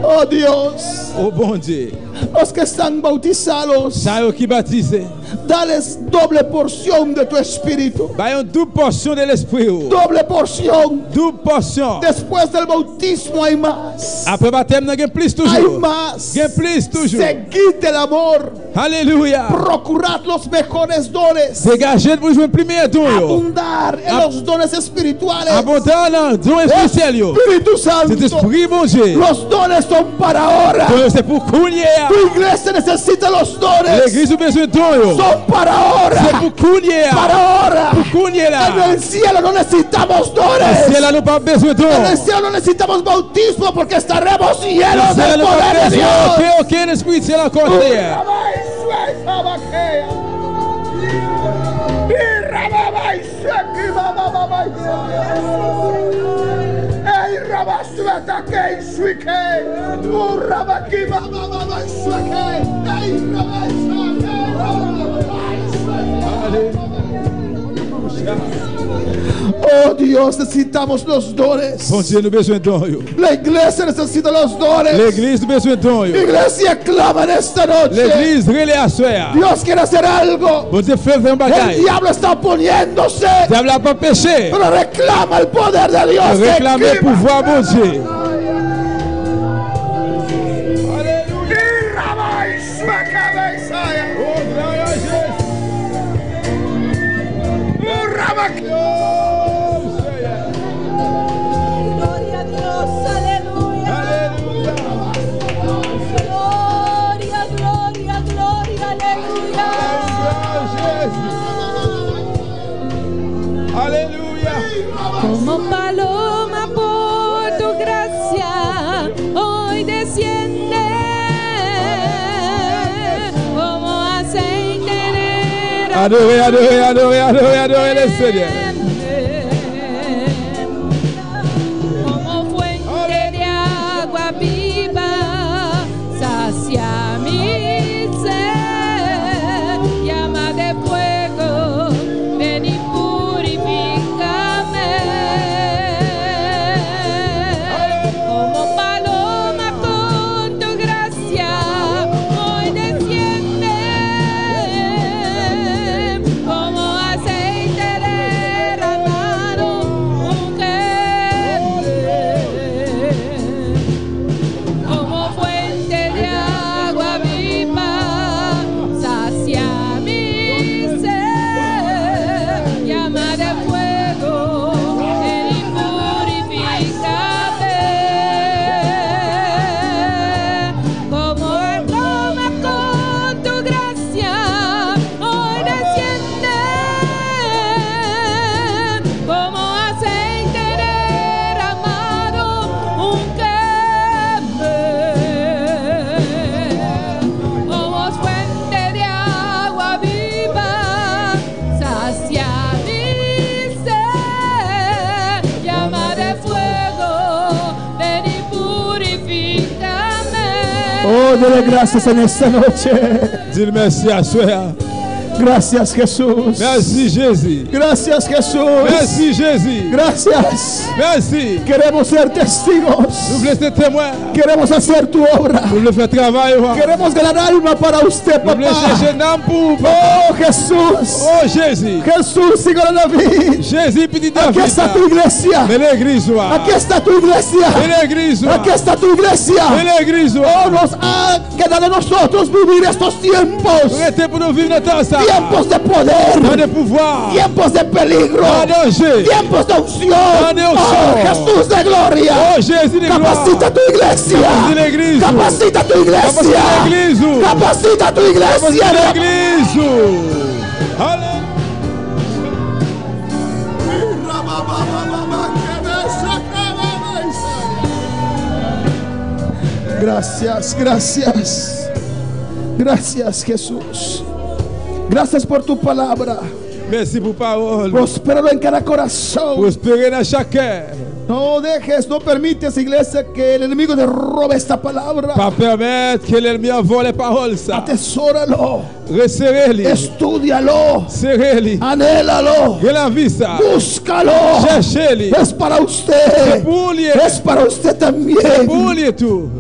Oh, Dios. Oh bon Dieu. Los que están bautizados, Ça qui baptisé. dales doble porción de tu Espíritu. Bah une double portion de l'esprit. Doble porción. Double portion. Después del bautismo hay más. Après baptême, il y a plus Hay toujours. más. Il y a plus toujours. Seguid el amor. Alléluia. Procurad los mejores dones. Dégagez pour jouer premier don. Abundar en los dones espirituales. Abondant dans don spécial. Espíritu Santo. Cet esprit, mon Dieu. Los dones son para ahora. Donc, c'est pour Kounia. Tu iglesia necesita los dones. L'église a besoin de don. Son para ahora. C'est pour Kounia. Para ahora. Pour Kounia En là. el cielo no necesitamos Si dones. elle n'a pas besoin de don. En el cielo no necesitamos bautismo porque estaremos llenos Si elle del n'a poder pas de besoin Dios. aucun esprit, c'est la côté. Oh Dios, necesitamos los dones. Bon Dieu, nous besoin de don. La iglesia necesita los dones. L'église, nous besoin de don. Iglesia, clama en esta noche. L'église, relais à soi. Dios quiere hacer algo. Bon Dieu, fait un El bagage. diablo está oponiéndose, Le diable n'a pas péché. pero reclama el poder de Dios. Réclame le pouvoir, mon Dieu. Gloria a Dios, aleluya. Gloria, gloria, gloria, aleluya. Alléluia. Como paloma por tu gracia, hoy desciende. Como aceite de Adorez, adorez, adorez, adorez, adorez le Seigneur. Como fuente de agua viva, sacia mi ser, llama de fuego, ven y purifícame. Como paloma con tu gracia, hoy desciende, como aceite derramado. Oh, dele gracias en esta noche. Dis merci à soi. Gracias, Jesús. Merci Jésus. Gracias, Jesús. Merci Jésus. Gracias. Merci. Queremos ser testigos. Nous voulons être témoins. Queremos hacer tu obra. Nous voulons faire travail. Queremos ganar alma para usted, Nous voulons papá. chercher un âme pour Oh, Jesús. Oh Jésus. Jesús, hijo de David. Jésus, petit Aquí David. está tu iglesia. Mais l'église, Aquí está tu iglesia. l'église, Aquí está tu iglesia. l'église. Oh, nos ha quedado a nosotros vivir estos tiempos. Arrêtez pour nous vivre dans ça. Tiempos de poder. Dans des pouvoirs. Tiempos de peligro. Dans danger. Tiempos de unción. Dans Oh, Jesús de gloria. Oh Jésus de gloire. Capacita tu iglesia. Capacite l'église. Capacita tu Capacite iglesia. l'église. Capacita tu Capacite iglesia. l'église. Alléluia. Gracias, gracias. Gracias, Jesús. Gracias por tu palabra. Merci pour parole. Prospéralo en cada corazón. Prospérer dans chaque cœur. No dejes, no permites, iglesia, que el enemigo te robe esta palabra. Pas permettre que l'ennemi envole les paroles. Ça. Atesóralo. Resserrez-les. Estúdialo. Serrez-les. Anhélalo. Que la vie ça. Búscalo. Cherchez-les. Es para usted. Pour lui. Es para usted también. Pour lui tout.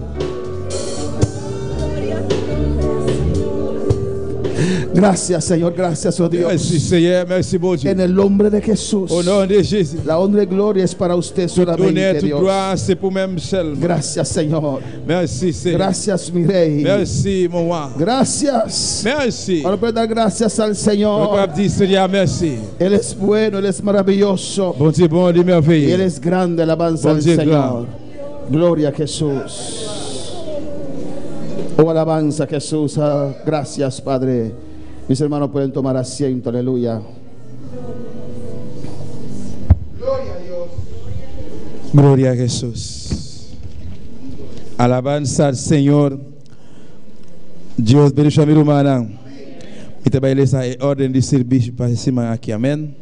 Gracias, Señor. Gracias, oh Dios. Merci Seigneur. Merci bon Dieu. En el nombre de Jesús. Au nom de Jésus. La honra y gloria es para usted Tout honneur, solamente, toute Dios. gloire, c'est pour même seul. Gracias, Señor. Merci Seigneur. Gracias, mi rey. Merci mon roi. Gracias. Merci. Ahora puede dar gracias al On Señor. peut dire Seigneur merci. Él es bueno, Él es maravilloso. Bon Dieu, bon Dieu Y Él merveilleux. es grande, alabanza Bon al Dieu, Señor. Gloria a Jesús. Oh, alabanza a Jesús. Ah, gracias, Padre. Mis hermanos pueden tomar asiento, aleluya. Gloria a Jesús. Alabanza al Señor. Dios bendiga a mi hermana. Y te baile esa orden de servicio para encima aquí. Amén.